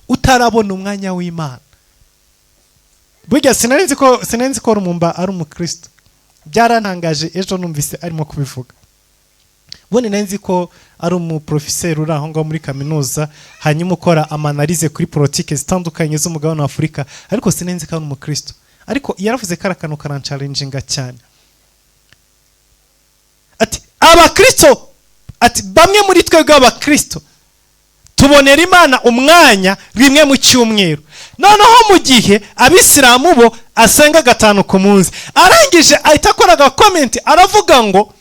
utarabona umwanya w'Imana. Burya sinenzi ko Lumumba ari umukristo, byarantangaje ejo numvise arimo kubivuga. Bone nenzi ko ari umuprofesseur uri aho ngaho muri kaminuza, hanyuma ukora amanalize kuri politike zitandukanye z'umugabane wa Afrika, ariko sinenzi ko ari umukristo. Ariko yaravuze karakano karancalenginga cyane, ati abakristo, ati bamwe muri twebwe abakristo tubonera Imana umwanya 1 mu cyumweru, noneho mu gihe abisilamu bo asenga 5 ku munsi. Arangije ahita akora comment aravuga ngo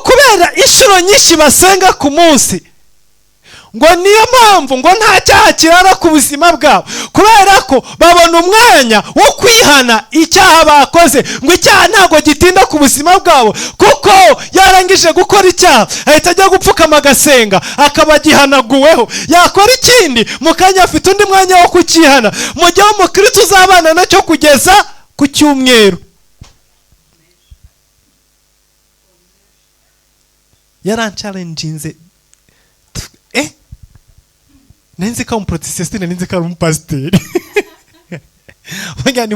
kubera inshuro nyinshi basenga ku munsi, ngo niyo mpamvu ngo nta cyaha kirara ku buzima bwabo, kubera ko babona umwanya wo kwihana icyaha bakoze. Ngo icyaha ntago gitinda ku buzima bwabo, kuko yarangije gukora icyaha ahita ajya gupfukama agasenga, akaba gihanaguweho. Yakora ikindi mu kanya afite undi mwanya wo kukihana. Mu gihe umukristo uzabana nacyo kugeza ku cyumweru. Yarancalenginze. Nenzi ka umuprotestante, nenzi ka umupasiteri. Bagani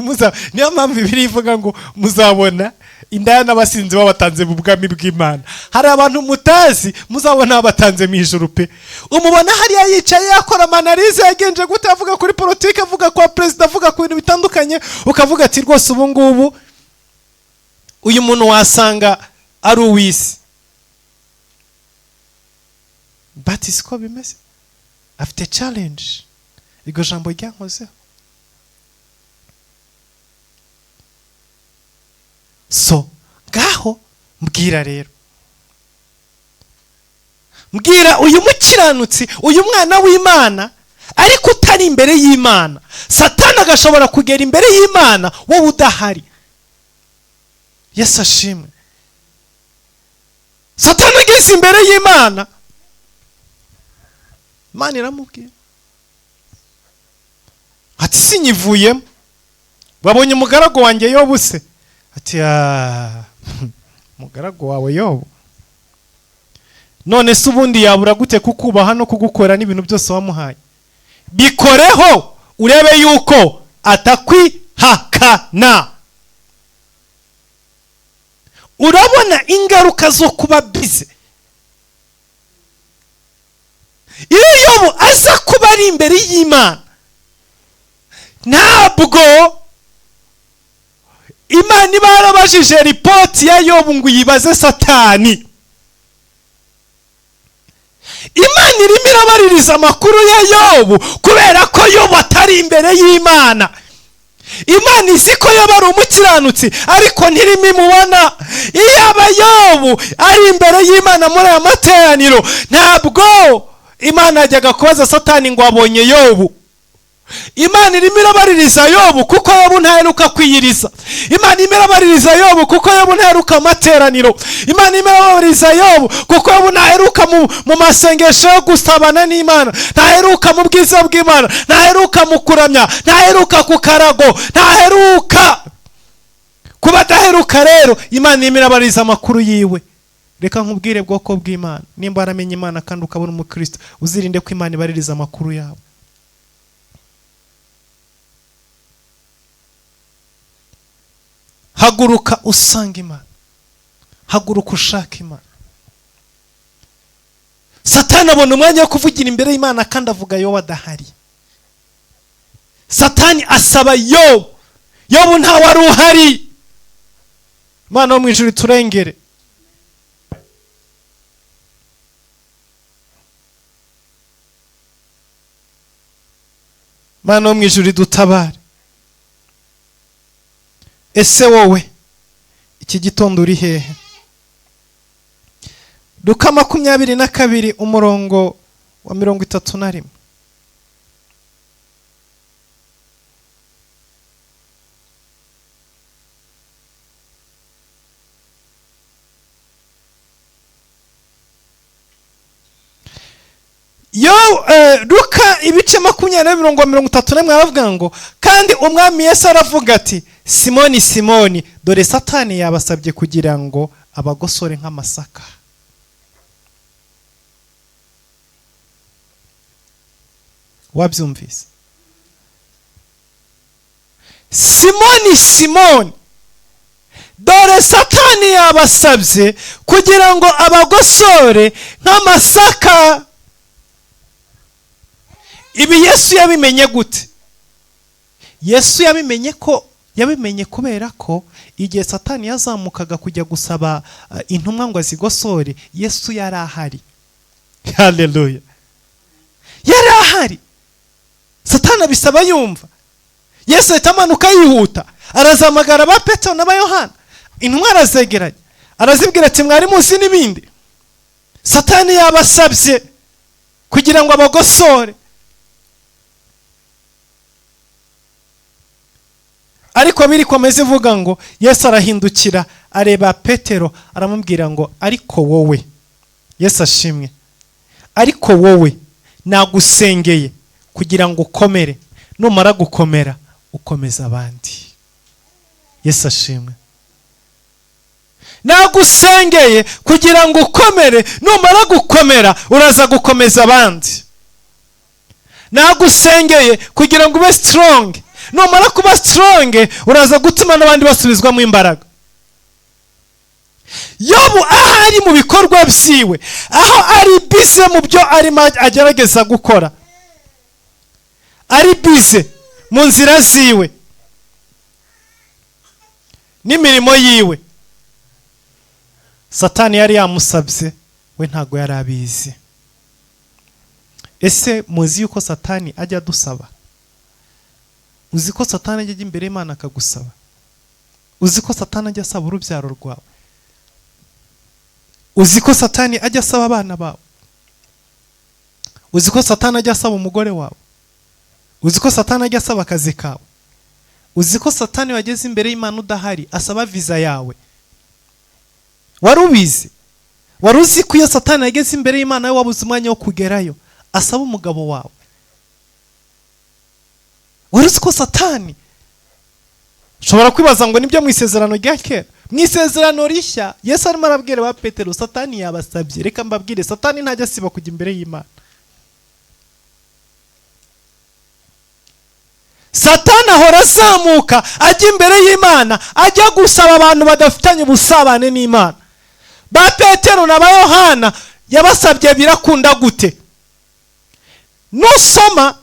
niyo mpamvu Bibiliya ivuga ngo muzabona indaya n'abasinzi babatanze mu bwami bw'Imana. Hari abantu mutazi muzabona babatanze mu ijuru pe. Umubona hariya yicaye yakora amanalize, yagenje gute, avuga kuri politike, avuga kwa president, avuga ku bintu bitandukanye, ukavuga ati rwose ubu ngubu uyu muntu wasanga ari uwisi. But siko bimeze, afite challenge. Iryo jambo ryankozeho. So ngaho mbwira rero, mbwira uyu mukiranutsi, uyu mwana w'Imana, ariko utari imbere y'Imana. Satani agashobora kugera imbere y'Imana wowe udahari. Yesu ashimwe. Satani ageze imbere y'Imana, Imana iramubwira ati sinyivuyemo, wabonye umugaragu wanjye Yobu se? Ati umugaragu wawe Yobu, none se ubundi yabura gute kukubaha no kugukora n'ibintu byose wamuhaye? Bikoreho urebe yuko atakwihakana. Urabona ingaruka zo kuba bize. Iyo Yobu aza kuba ari imbere y'Imana, ntabwo Imana iba yarabajije ripoti ya Yobu ngo yibaze Satani. Imana irimo irabaririza amakuru ya Yobu kubera ko Yobu atari imbere y'Imana. Imana izi ko Yobu ari umukiranutsi ariko ntirimo imubona. Iyo aba Yobu ari imbere y'Imana muri aya materaniro, ntabwo Imana yajyaga kubaza Satani ngo abonye Yobu. Imana irimo irabaririza Yobu kuko Yobu ntaheruka kwiyiriza. Imana irimo irabaririza Yobu kuko Yobu ntaheruka amateraniro. Imana irimo irabaririza Yobu kuko Yobu ntaheruka mu masengesho yo gusabana n'Imana, ntaheruka mu bwiza bw'Imana, ntaheruka mu kuramya, ntaheruka ku karago, ntaheruka. Kuba adaheruka rero Imana irimo irabaririza amakuru yiwe. Reka nkubwire bwoko bw'Imana, nimba waramenye Imana kandi ukabona umukristo, uzirinde ko Imana ibaririza amakuru yawe. Haguruka usanga Imana, haguruka ushaka Imana. Satani abona umwanya wo kuvugira imbere y'Imana kandi avuga Yobu adahari. Satani asaba Yobu, Yobu nta wari uhari. Imana wo mu ijuru turengere. Imana wo mu ijuru dutabare. Ese wowe iki gitondo uri hehe? Luka 22 umurongo wa 31. Luka ibice 20:31 aravuga ngo kandi umwami Yesu aravuga ati, Simoni Simoni, dore Satani yabasabye kugira ngo abagosore nk'amasaka. Wabyumvise? Simoni Simoni, dore Satani yabasabye kugira ngo abagosore nk'amasaka. Ibi Yesu yabimenye gute? Yesu yabimenye kubera ko igihe Satani yazamukaga kujya gusaba intumwa ngo azigosore, Yesu yari ahari. Haleluya. Yari ahari. Satani abisaba yumva. Yesu ahita amanuka yihuta, arazamagara ba Petero na ba Yohana. Intumwa arazegeranya, arazibwira ati mwari muzi n'ibindi. Satani yabasabye kugira ngo abagosore. Ariko biri komeze ivuga ngo Yesu arahindukira areba Petero aramubwira ngo ariko wowe, Yesu ashimwe, ariko wowe nagusengeye kugira ngo ukomere, numara gukomera ukomeza abandi. Yesu ashimwe. Nagusengeye kugira ngo ukomere, numara gukomera uraza gukomeza abandi. Nagusengeye kugira ngo ube strong, numara kuba strong uraza gutuma n'abandi basubizwa mu imbaraga. Yobu ahari mu bikorwa byiwe, aho ari busy mu byo arimo agerageza gukora, ari busy mu nzira ziwe n'imirimo yiwe, Satani yari yamusabye, we ntago yari abizi. Ese muzi yuko Satani ajya dusaba? Uzi ko Satani ajya imbere y'Imana akagusaba? Uzi ko Satani ajya asaba urubyaro rwawe? Uzi ko Satani ajya asaba abana bawe? Uzi ko Satani ajya asaba umugore wawe? Uzi ko Satani ajya asaba akazi kawe? Uzi ko Satani wageze imbere y'Imana udahari asaba visa yawe? Wari ubizi? Wari uzi ko iyo Satani yageze imbere y'Imana we wabuze umwanya wo kugerayo asaba umugabo wawe? Wari uzi ko Satani ushobora kwibaza ngo nibyo mu isezerano rya kera? Mu isezerano rishya Yesu arimo arabwira ba Petero, Satani yabasabye. Reka mbabwire, Satani ntajya asiba kujya imbere y'Imana. Satani ahora azamuka ajya imbere y'Imana, ajya gusaba abantu badafitanye ubusabane n'Imana. Ba Petero na ba Yohana yabasabye birakunda gute? Nusoma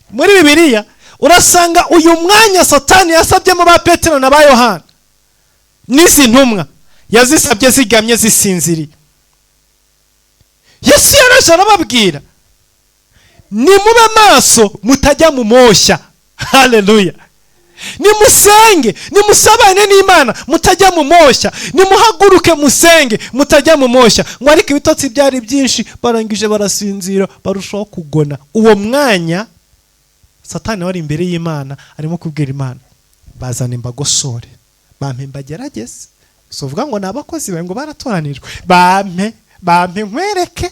muri Bibiliya urasanga uyu mwanya Satani yasabyemo ba Petero na ba Yohana n'izi ntumwa yazisabye zigamye zisinziriye. Yesu yaraje arababwira, nimube maso mutajya mu moshya. Haleluya. Nimusenge, nimusabane n'Imana mutajya mu moshya, nimuhaguruke musenge mutajya mu moshya. Ngo ariko ibitotsi byari byinshi, barangije barasinzira, barushaho kugona. Uwo mwanya Satani wari imbere y'Imana arimo kubwira Imana, bazana imbagosore, bampe mbagerageze. So uvuga ngo nabakozi bawe ngo baratoranijwe, bampe nkwereke.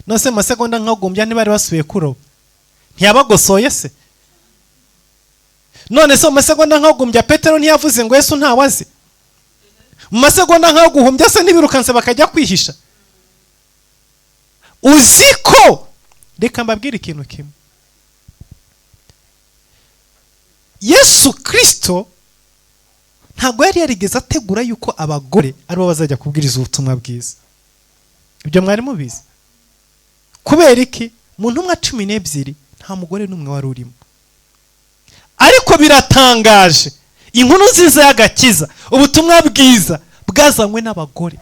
Nose masegonda nkagumbya ntibari basubiye kuroba, ntiyabagosoye se? None so masegonda nkagumbya Petero ntiyavuze ngo Yesu ntawazi? Mu masegonda nkaguhumbya se ntibirukanse bakajya kwihisha? Uziko reka mbabwire ikintu kimwe, Yesu Kristo ntabwo yari yarigeze ategura yuko abagore aribo bazajya kubwiriza ubutumwa bwiza. Ibyo mwari mubizi? Kubera iki? Mu ntumwa 12 nta mugore n'umwe wari urimo. Ariko biratangaje, inkuru nziza y'agakiza, ubutumwa bwiza bwazanywe n'abagore,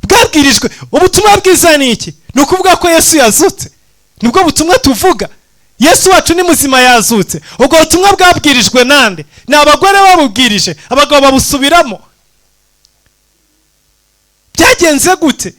bwabwirijwe. Ubutumwa bwiza ni iki? Ni ukuvuga ko Yesu yazutse. Nibwo butumwa tuvuga. Yesu wacu ni muzima, yazutse. Ubwo butumwa bwabwirijwe nande? Ni abagore babubwirije, abagabo babusubiramo. Byagenze gute?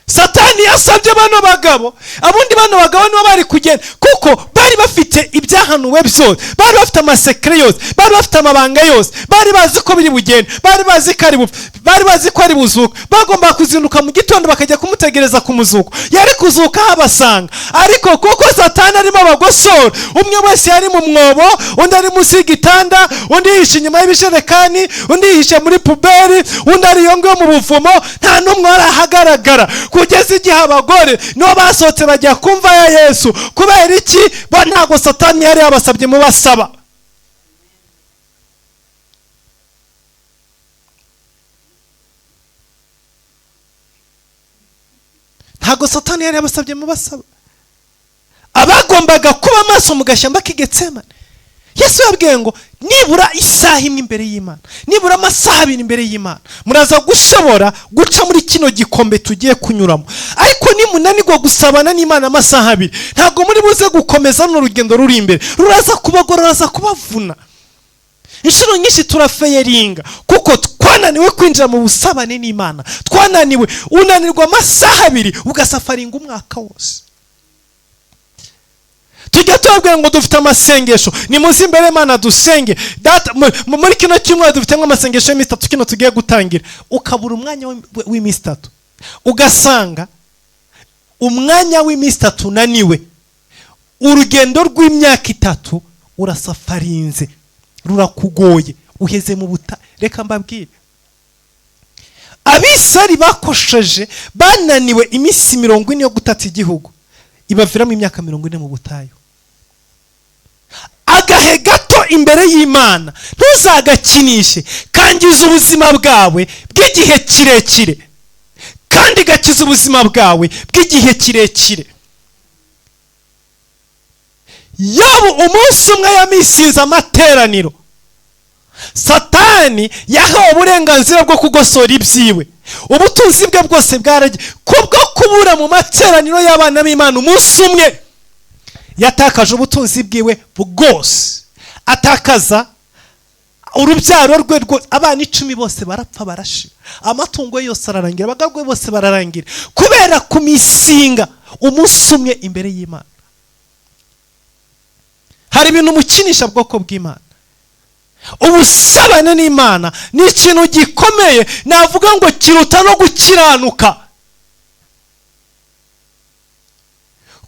Satani yasabye bano bagabo, abundi bano bagabo nibo bari kugenda, kuko bari bafite ibyahanuwe byose, bari bafite amasekre yose, bari bafite amabanga yose, bari bazi ko biri bugende, bari bazi ko ari bupfe, bari bazi ko ari buzuka. Bagomba kuzinduka mu gitondo bakajya kumutegereza ku muzuko. Yari kuzuka habasanga, ariko kuko Satani arimo abagosora, umwe wese yari mu mwobo, undi ari munsi y'igitanda, undi yihishe inyuma y'ibisherekani, undi yihishe muri puberi, undi ari yongewe mu buvumo, nta n'umwe arahagaragara. Kugeza igihe abagore nibo basohotse bajya kumva ya Yesu. Kubera iki? Bo ntago Satani yari yabasabye mu basaba. Ntago Satani yari yabasabye mu basaba. Abagombaga kuba maso mu gashyamba k'Igetsemane. Yesu yabwiye ngo nibura isaha imwe imbere y'Imana, nibura amasaha 2 imbere y'Imana, muraza gushobora guca muri kino gikombe tugiye kunyuramo. Ariko nimunanirwa gusabana n'Imana amasaha 2, ntago muri buze gukomeza n'urugendo ruri imbere, ruraza kubagora, ruraza kubavuna. Inshuro nyinshi turafeyeringa kuko twananiwe kwinjira mu busabane n'Imana, twananiwe. Unanirwa amasaha 2 ugasafaringa umwaka wose. Tujya tubabwira ngo dufite amasengesho, ni muzi imbere y'Imana dusenge. Muri kino cyumweru dufite amasengesho y'imisi 3 kino tugiye gutangira. Ukabura umwanya w'imisi 3, ugasanga umwanya w'imisi 3 unaniwe. Urugendo rw'imyaka 3 urasafarinze, rurakugoye, uheze mu buta. Reka mbabwire, Abisari bakosheje, bananiwe imisi 40 yo gutata igihugu, ibaviramo imyaka 40 mu butayu. Agahe gato imbere y'Imana ntuzagakinishe, kangiza ubuzima bwawe bw'igihe kirekire, kandi gakiza ubuzima bwawe bw'igihe kirekire. Yobu umunsi umwe yamisiza amateraniro, Satani yahawe uburenganzira bwo kugosora ibyiwe. Ubutunzi bwe bwose bwaragiye kubwo kubura mu materaniro y'abana b'Imana. Umunsi umwe yatakaje ubutunzi bwiwe bwose, atakaza urubyaro rwe rwose. Abana 10 bose barapfa barashira, amatungo yose ararangira, abagabwe bose bararangira, kubera kumisinga umunsi umwe imbere y'Imana. Hari ibintu mukinisha bwoko bw'Imana. Ubusabane n'Imana ni ikintu gikomeye, navuga ngo kiruta no gukiranuka.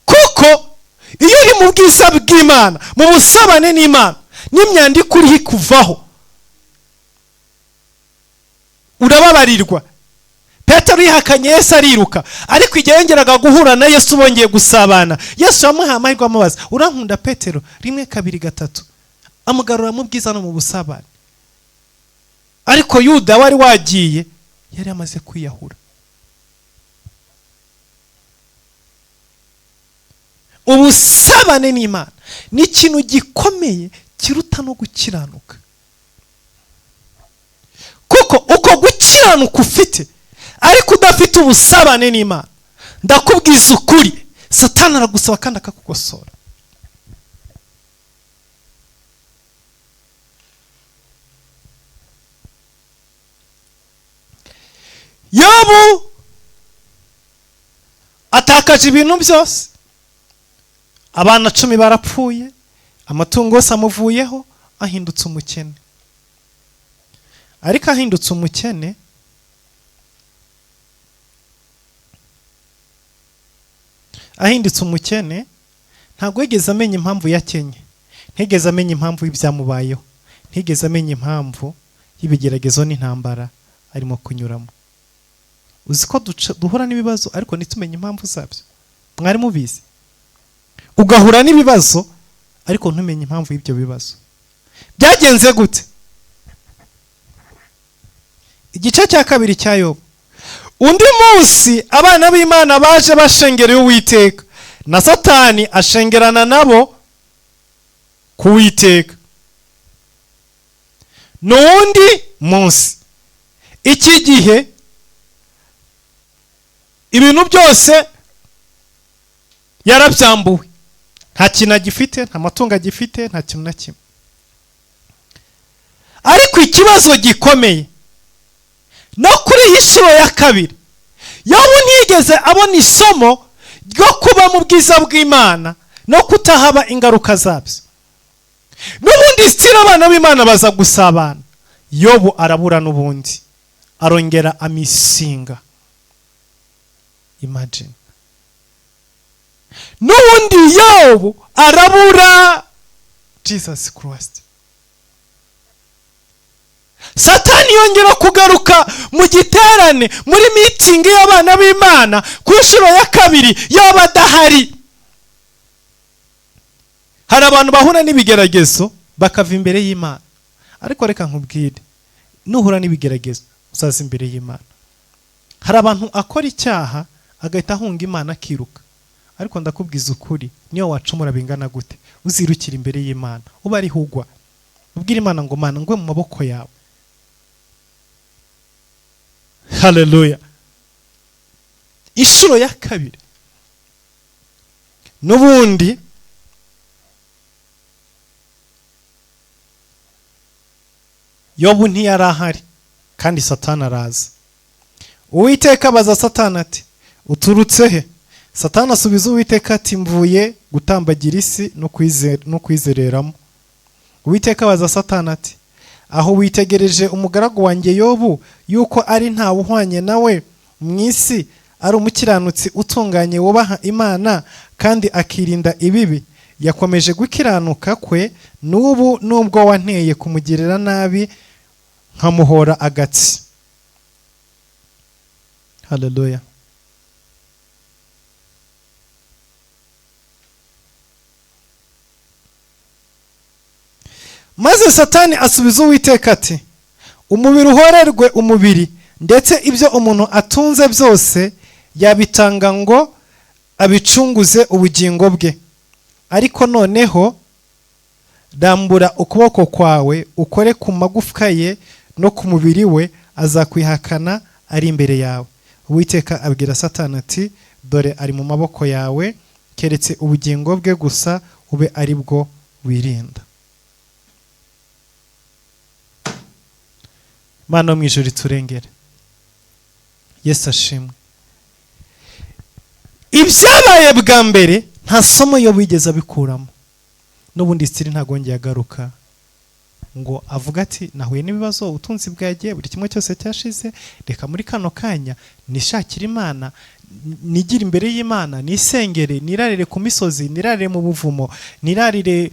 Kuko iyo uri mu bwiza bw'Imana, mu busabane n'Imana, n'imyandiko uriho kuvaho, urababarirwa. Petero yihakanye Yesu ariruka, ariko igihe yongeraga guhura na Yesu bongeye gusabana, Yesu yamuhaye amahirwe amubaza, urankunda Petero? 1 2 3 amugarura mu bwiza no mu busabane. Ariko Yuda wari wagiye, yari amaze kwiyahura. Ubusabane n'Imana ni ikintu gikomeye kiruta no gukiranuka. Kuko uko gukiranuka ufite ariko udafite ubusabane n'Imana, ndakubwiza ukuri, Satani aragusaba kandi akakugosora. Yobu atakaje ibintu byose, abana 10 barapfuye, amatungo yose amuvuyeho, ahindutse umukene. Ariko ahindutse umukene, ntabwo yigeze amenya impamvu yakenye, ntigeze amenya impamvu y'ibyamubayeho, ntigeze amenya impamvu y'ibigeragezo n'intambara arimo kunyuramo. Uzi ko duhura n'ibibazo ariko ntitumenye impamvu zabyo? Mwari mubizi? Ugahura n'ibibazo ariko ntumenye impamvu y'ibyo bibazo. Byagenze gute? Igice cya 2 cya Yobu. Undi munsi abana b'Imana baje bashengereye Uwiteka, na Satani ashengerana nabo ku Uwiteka. N'undi munsi, iki gihe ibintu byose yarabyambuwe, nta kintu agifite, nta matungo agifite, nta kintu na kimwe. Ariko ikibazo gikomeye, no kuri iyi nshuro ya 2 Yobu ntiyigeze abona isomo ryo kuba mu bwiza bw'Imana no kutahaba ingaruka zabyo. N'ubundi stira abana b'Imana baza gusabana, Yobu arabura n'ubundi, arongera amisinga. Imagine. N'ubundi Yobu arabura Jesus Christ. Satani yongera kugaruka mu giterane, muri meeting y'abana b'Imana ku nshuro ya 2 Yobu adahari. Hari abantu bahura n'ibigeragezo bakava imbere y'Imana, ariko reka nkubwire, nuhura n'ibigeragezo uzaza imbere y'Imana. Hari abantu akora icyaha agahita ahunga Imana akiruka, ariko ndakubwiza ukuri, niyo wacumura bingana gute uzirukira imbere y'Imana, uba ari hugwa, ubwira Imana ngo Mana ngwe mu maboko yawe. Hallelujah. Inshuro ya 2 n'ubundi Yobu ntiyarahari kandi Satani araza. Uwiteka abaza Satani ati, uturutse he? Satani asubiza Uwiteka ati, mvuye gutambagira isi no kwizereramo. Uwiteka abaza Satani ati, aho witegereje umugaragu wanjye Yobu yuko ari ntawe uhwanye nawe mu isi, ari umukiranutsi utunganye wubaha Imana kandi akirinda ibibi, yakomeje gukiranuka kwe n'ubu nubwo wanteye kumugirira nabi nkamuhora agatsi. Hallelujah. Maze Satani asubiza Uwiteka ati, umubiri uhorerwe umubiri, ndetse ibyo umuntu atunze byose yabitanga ngo abicunguze ubugingo bwe. Ariko noneho rambura ukuboko kwawe ukore ku magufwa ye no ku mubiri we, azakwihakana ari imbere yawe. Uwiteka abwira Satani ati, dore ari mu maboko yawe, keretse ubugingo bwe gusa ube ari bwo wirinda. Mana mu ijuru turengere. Yesu ashimwe. Ibyabaye bwa mbere nta somo yo bigeze abikuramo, n'ubundi stiri ntagongeye agaruka ngo avuga ati nahuye n'ibibazo, ubutunzi bwagiye, buri kimwe cyose cyashize, reka muri kano kanya nishakira Imana, nigira imbere y'Imana, nisengere, nirarire ku misozi, nirarire mu buvumo, nirarire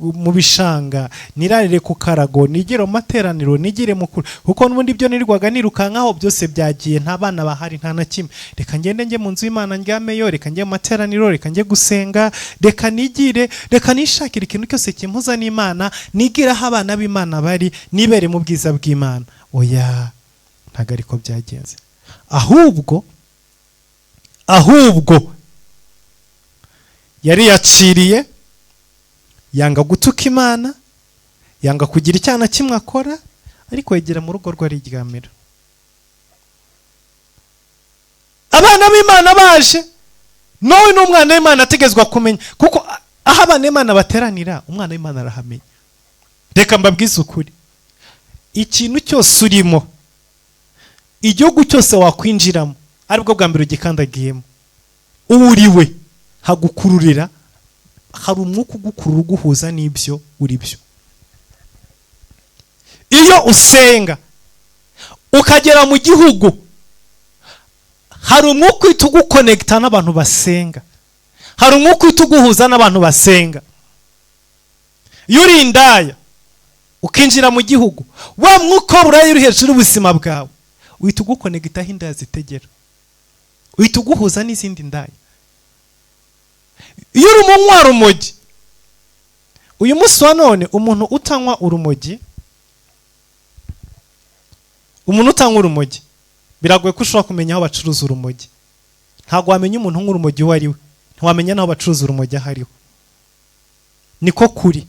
mu bishanga, nirarire ku karago, nigire mu materaniro, nigire mu kuko n'ubundi byo nirirwaga nirukankaho byose byagiye, nta bana bahari, nta na kimwe. Reka ngende njye mu nzu y'Imana njyameyo, reka njye mu materaniro, reka njye gusenga, reka nigire, reka nishakire ikintu cyose kimpuza n'Imana, nigire aho abana b'Imana bari, nibere mu bwiza bw'Imana. Oya, ntago ariko byagenze. Ahubwo yari yaciriye yanga gutuka Imana, yanga kugira icyana kimwe akora, ariko yegera mu rugo rwe ariryamira. Abana b'Imana baje, nowe n'umwana w'Imana ategezwa kumenya, kuko aho abana b'Imana bateranira umwana w'Imana arahamenya. Reka mbabwize ukuri, ikintu cyose urimo, igihugu cyose wakwinjiramo, aribwo bwa mbere ugikandagiyemo, uwuriwe hagukururira, hari umwuka ugukurura uguhuza n'ibyo uri byo. Iyo usenga ukagera mu gihugu, hari umwuka uhita ugukonekita n'abantu basenga, hari umwuka uhita uguhuza n'abantu basenga. Iyo uri indaya ukinjira mu gihugu, wa mwuka w'uburaya uri hejuru y'ubuzima bwawe uhita ugukonekita aho indaya zitegera, uhita uguhuza n'izindi ndaya. Iyo uri umunywa urumogi, uyu munsi wa none umuntu utanywa urumogi, biragoye ko ushobora kumenya aho bacuruza urumogi. Ntabwo wamenya umuntu unywa urumogi uwo ari we, ntiwamenya n'aho bacuruza urumogi aho ariho. Niko kuri,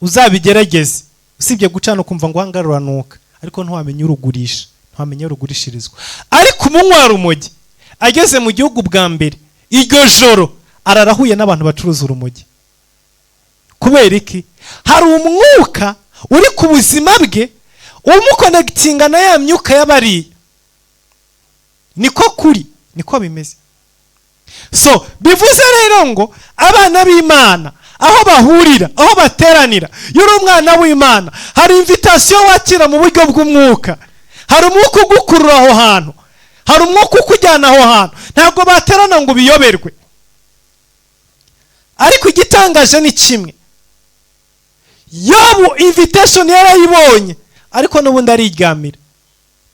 uzabigerageze, usibye gucana ukumva ngo ahangaha ruranuka, ariko ntiwamenya urugurisha, ntiwamenya urugurishirizwa. Ariko umunywa urumogi ageze mu gihugu bwa mbere, iryo joro ararahuye n'abantu bacuruza urumogi. Kubera iki? Hari umwuka uri ku buzima bwe umukonekitinga na ya myuka y'abariye. Niko kuri, niko bimeze. So bivuze rero ngo abana b'Imana aho bahurira, aho bateranira, yuri umwana w'Imana, hari invitation wakira mu buryo bw'umwuka, hari umwuka ugukurura aho hantu, hari umwuka ukujyana aho hantu. Ntabwo baterana ngo biyoberwe. Ariko igitangaje ni kimwe, Yobu invitation yarayibonye, ariko n'ubundi ariryamira.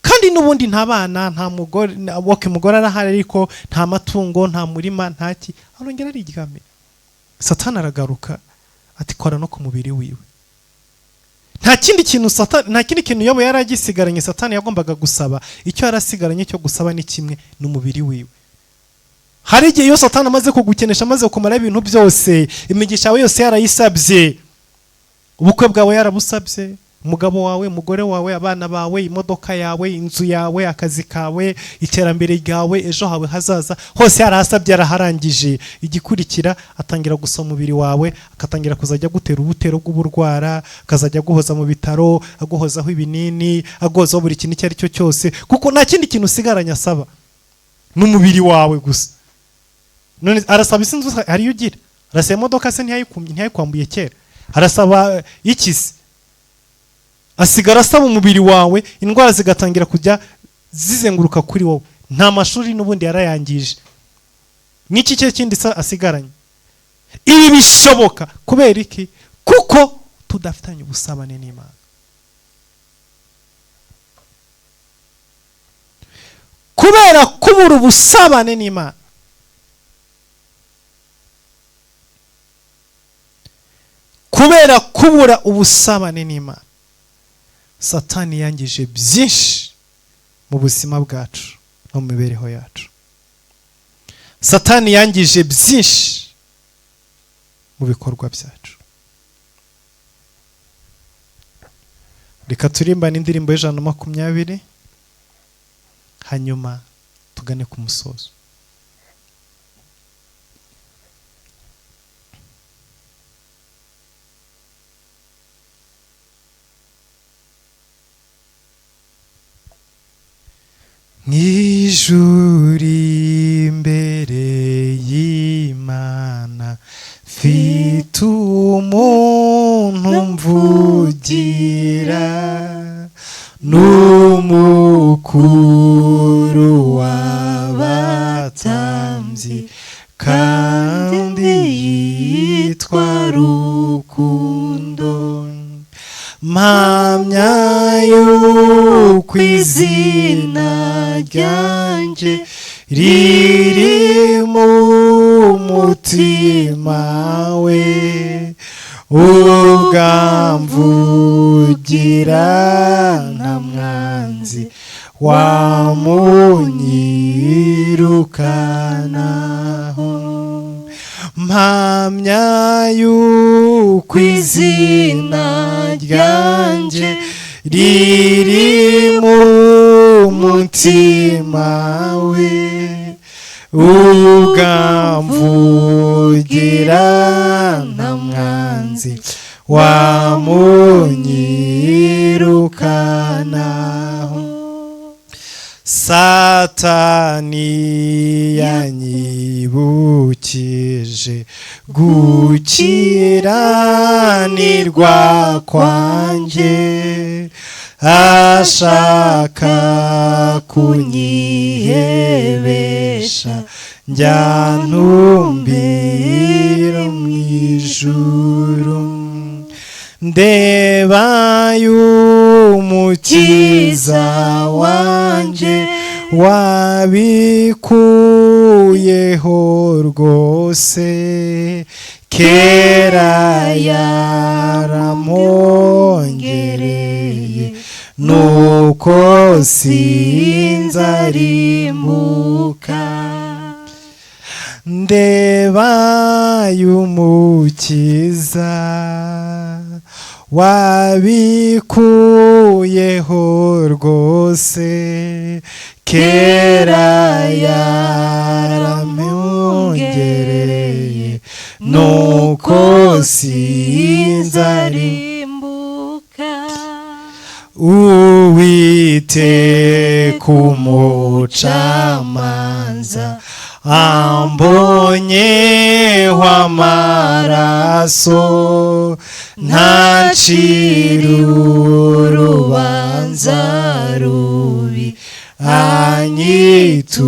Kandi n'ubundi nta bana, nta mugore, umugore arahari, ariko nta matungo, nta murima, ntaki, arongera ariryamira. Satani aragaruka ati kora no ku mubiri wiwe. Nta kindi kintu Yobu yaragisigaranye Satani yagombaga gusaba. Icyo yarasigaranye cyo gusaba ni kimwe, n'umubiri wiwe. Hari igihe iyo Satani amaze kugukenesha, amaze kumara ibintu byose, imigisha yawe yose yarayisabye, ubukwe bwawe yarabusabye, umugabo wawe, umugore wawe, abana bawe, imodoka yawe, inzu yawe, akazi kawe, iterambere ryawe, ejo hawe hazaza, hose yarahasabye, yaraharangije. Igikurikira atangira gusoma umubiri wawe, akatangira kuzajya gutera ubutero bw'uburwara, akazajya guhoza mu bitaro, aguhozaho ibinini, aguhozaho buri kintu icyo ari cyo cyose, kuko nta kindi kintu usigaranye asaba, n'umubiri wawe gusa. None arasaba isinzu hariyo ugira, arasaba imodoka se ntiyayikwambuye kera, arasaba ikisi, asigara asaba umubiri wawe, indwara zigatangira kujya zizenguruka kuri wowe. Nta mashuri n'ubundi yarayangije, n'iki cye kindi asigaranye. Ibi bishoboka kubera iki? Kuko tudafitanye ubusabane n'Imana. Kubera kubura ubusabane n'Imana, kubera kubura ubusabane n'Imana, Satani yangije byinshi mu buzima bwacu no mu mibereho yacu. Satani yangije byinshi mu bikorwa byacu. Reka turimbane indirimbo y'120, hanyuma tugane ku musozo. Nijuri imbere y'Imana, mfite umuntu mvugira, n'umukuru w'abatambyi, kandi yitwa Rukundo. Mpamya yuko izina ryanjye riri mu mutima we, ubwamvugira nta mwanzi wamunyirukanaho. mpamya yuko izina ryanjye riri mu mutima we, ugamvugira nta mwanzi wamunyirukanaho. Satani yanyibukije gukiranirwa kwanjye, ashaka kunyihebesha njyantumbira mu ijuru. Ndeba y'umukiza wanjye wabikuyeho rwose, kera yaramongereye nuko sinzarimbuka. Ndeba y'umukiza wabikuyeho rwose, kera yaramongereye nuko sinzarimbuka. Uwiteka umucamanza ambonyeho amaraso, ntacira urubanza rubi, anyita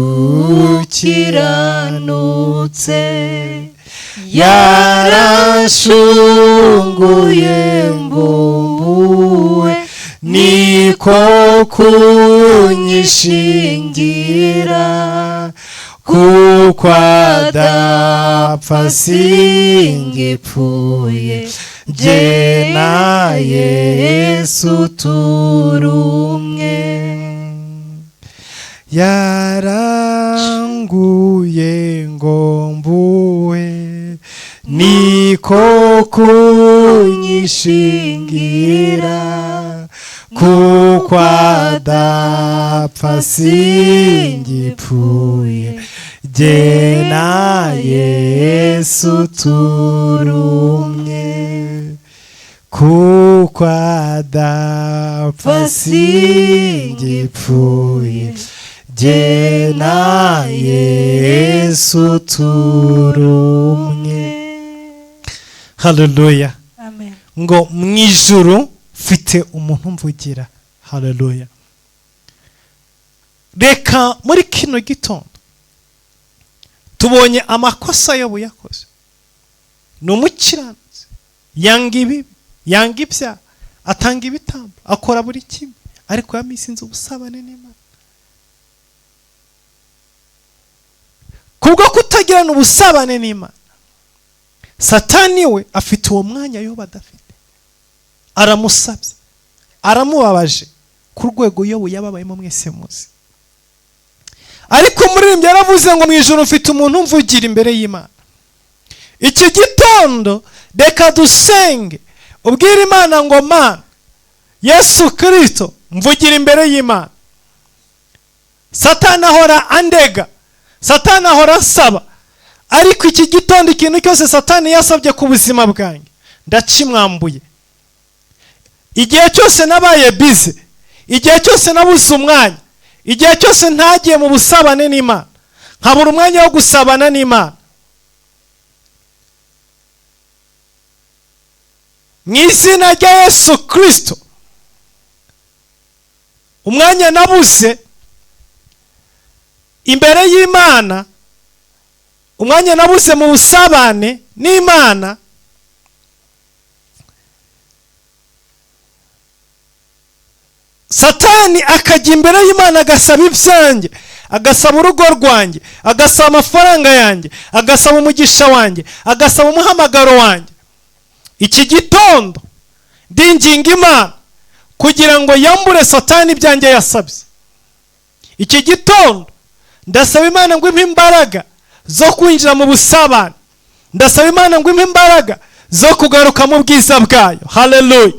ukiranutse. Yarashunguye mbumbuwe, niko kunyishingira, kuko adapfa singipfuye, jye na Yesu turumwe. Yaranguye ngo mbuwe, niko kunyishingira, kuko adapfa singipfuye, jye na Yesu turumwe. Kuko adapfa singipfuye, jye na Yesu turumwe. Haleluya. Amen. Ngo mu ijuru mfite umuntu mvugira. Haleluya. Reka muri kino gitondo tubonye amakosa Yobu yakoze. Ni umukiranutsi, yanga ibibi, yanga ibyaha, atanga ibitambo, akora buri kimwe, ariko yamisinze ubusabane n'Imana. Kubwo kutagirana ubusabane n'Imana, Satani we afite uwo mwanya Yobu adafite. Aramusabye, aramubabaje ku rwego Yobu yababayemo mwese muzi. Ariko umuririmbyi yaravuze ngo mu ijuru mfite umuntu mvugira imbere y'Imana. Iki gitondo reka dusenge, ubwire Imana ngo Mana, Yesu Kristo mvugira imbere y'Imana. Satani ahora andega, Satani ahora asaba, ariko iki gitondo ikintu cyose Satani yasabye ku buzima bwanjye ndakimwambuye. Igihe cyose nabaye bize, igihe cyose nabuze umwanya, igihe cyose ntagiye mu busabane n'Imana, nkabura umwanya wo gusabana n'Imana, mu izina rya Yesu Kristo, umwanya nabuze imbere y'Imana, umwanya nabuze mu busabane n'Imana, Satani akajya imbere y'Imana agasaba ibyanjye, agasaba urugo rwanjye, agasaba amafaranga yanjye, agasaba umugisha wanjye, agasaba umuhamagaro wanjye. Iki gitondo ndinginga Imana kugira ngo yambure Satani ibyanjye yasabye. Iki gitondo ndasaba Imana ngo impe imbaraga zo kwinjira mu busabane ndasaba imana ngo impe imbaraga zo kugaruka mu bwiza bwayo. Haleluya.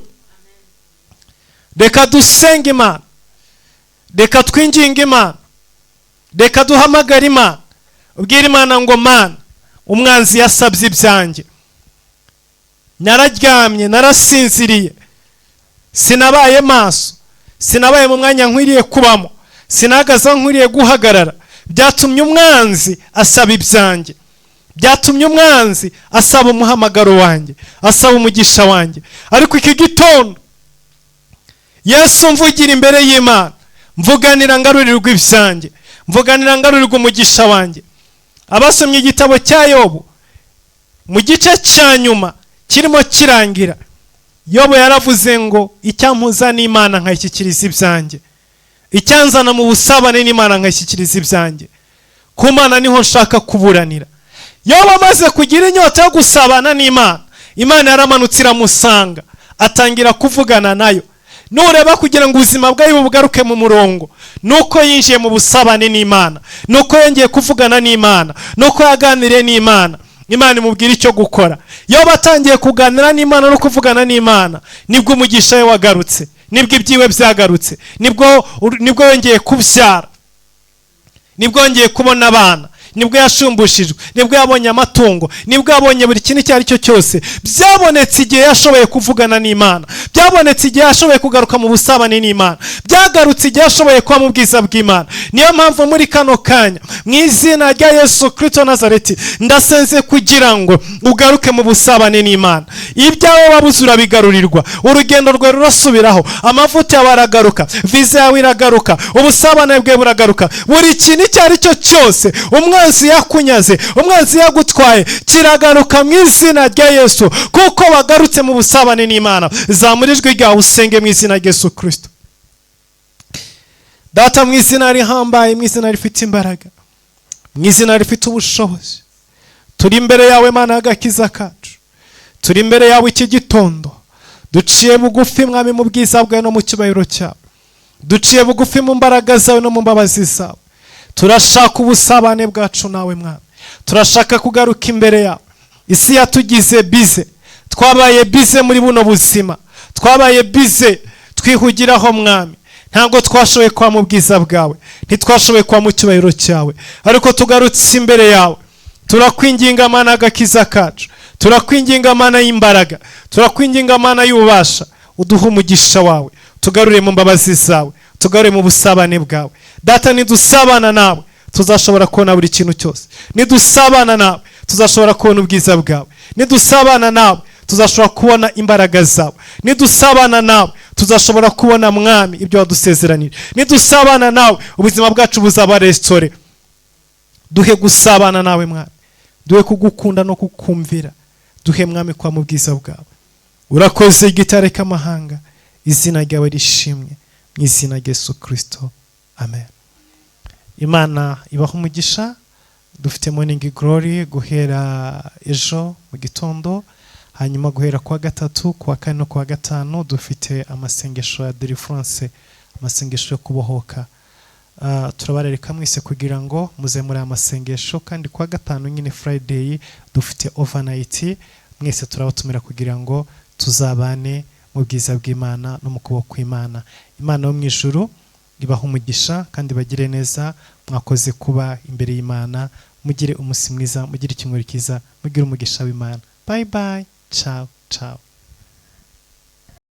Reka dusenge imana, reka twinginge imana, reka duhamagare imana, ubwire imana ngo mana, umwanzi yasabye ibyanjye, nararyamye, narasinziriye, sinabaye maso, sinabaye mu mwanya nkwiriye kubamo, sinahagaze aho nkwiriye guhagarara, byatumye umwanzi asaba ibyanjye, byatumye umwanzi asaba umuhamagaro wanjye, asaba umugisha wanjye. Ariko iki gitondo Yesu mvugira imbere y'Imana, mvuganira ngarurirwa ibyanjye, mvuganira ngarurirwa umugisha wanjye. Abasomye igitabo cya Yobu mu gice cya nyuma kirimo kirangira, Yobu yaravuze ngo icyampuza n'Imana nkayishyikiriza ibyanjye, icyanzana mu busabane n'Imana nkayishyikiriza ibyanjye, ku Mana niho nshaka kuburanira. Yobu amaze kugira inyota yo gusabana n'Imana, Imana yaramanutse iramusanga, atangira kuvugana nayo. Nureba kugira ngo ubuzima bwawe bugaruke mu murongo, nuko yinjiye mu busabane n'Imana, nuko yongeye kuvugana n'Imana, nuko yaganiriye n'Imana, Imana imubwira icyo gukora. Yobu atangiye kuganira n'Imana no kuvugana n'Imana, nibwo umugisha we wagarutse, nibwo ibyiwe byagarutse, nibwo yongeye kubyara, nibwo yongeye kubona abana, nibwo yashumbushijwe, nibwo yabonye amatungo, nibwo yabonye buri kintu icyo ari cyo cyose. Byabonetse igihe yashoboye kuvugana n'Imana, byabonetse igihe yashoboye kugaruka mu busabane n'Imana, byagarutse igihe yashoboye kuba mu bwiza bw'Imana. Niyo mpamvu muri kano kanya mu izina rya Yesu Kristo Nazareti ndasenze kugira ngo ugaruke mu busabane n'Imana. Ibyawe wabuze urabigarurirwa, urugendo rwe rurasubiraho, amavuta yawe aragaruka, viza yawe iragaruka, ubusabane bwe buragaruka. Buri kintu icyo ari cyo cyose umwanzi yakunyaze, umwanzi yagutwaye, kiragaruka mu izina rya Yesu, kuko wagarutse mu busabane n'Imana. Zamura ijwi ryawe usenge mu izina rya Yesu Kristo. Data, mu izina rihambaye, mu izina rifite imbaraga, mu izina rifite ubushobozi, turi imbere yawe Mana y'agakiza kacu, turi imbere yawe iki gitondo, duciye bugufi Mwami mu bwiza bwawe no mu cyubahiro cyawe, duciye bugufi mu mbaraga zawe no mu mbabazi zawe. Turashaka ubusabane bwacu nawe Mwami, turashaka kugaruka imbere yawe. Isi yatugize bize, twabaye bize muri buno buzima, twabaye bize twihugiraho Mwami, ntabwo twashoboye kwa mu bwiza bwawe, ntitwashoboye kwa mu cyubahiro cyawe. Ariko tugarutse imbere yawe, turakwinginga Mana y'agakiza kacu, turakwinginga Mana y'imbaraga, turakwinginga Mana y'ububasha, uduhe umugisha wawe, tugarure mu mbabazi zawe, tugarure mu busabane bwawe. Data, nidusabana nawe tuzashobora kubona buri kintu cyose, nidusabana nawe tuzashobora kubona ubwiza bwawe, nidusabana nawe tuzashobora kubona imbaraga zawe, nidusabana nawe tuzashobora kubona Mwami ibyo wadusezeranira, nidusabana nawe ubuzima bwacu buzaba restore. Duhe gusabana nawe Mwami, duhe kugukunda no kukumvira, duhe Mwami kwa mu bwiza bwawe. Urakoze igitare k'amahanga, izina ryawe rishimwe mu izina rya Yesu Kristo, amen. Imana ibaho umugisha. Dufite morning glory guhera ejo mu gitondo, hanyuma guhera kuwa gatatu, kuwa kane no kuwa gatanu dufite amasengesho ya deliverance, amasengesho yo kubohoka. Turabarereka mwese kugira ngo muze muri amasengesho, kandi kuwa gatanu nyine Friday dufite overnight. Mwese turabatumira kugira ngo tuzabane mu bwiza bw'Imana no mu kuboko kw'Imana. Imana yo mu ijuru ibaho umugisha kandi bagire neza. Mwakoze kuba imbere y'Imana. Mugire umunsi mwiza, mugire icyumweru cyiza, mugire umugisha w'Imana. Bye bye, ciao ciao.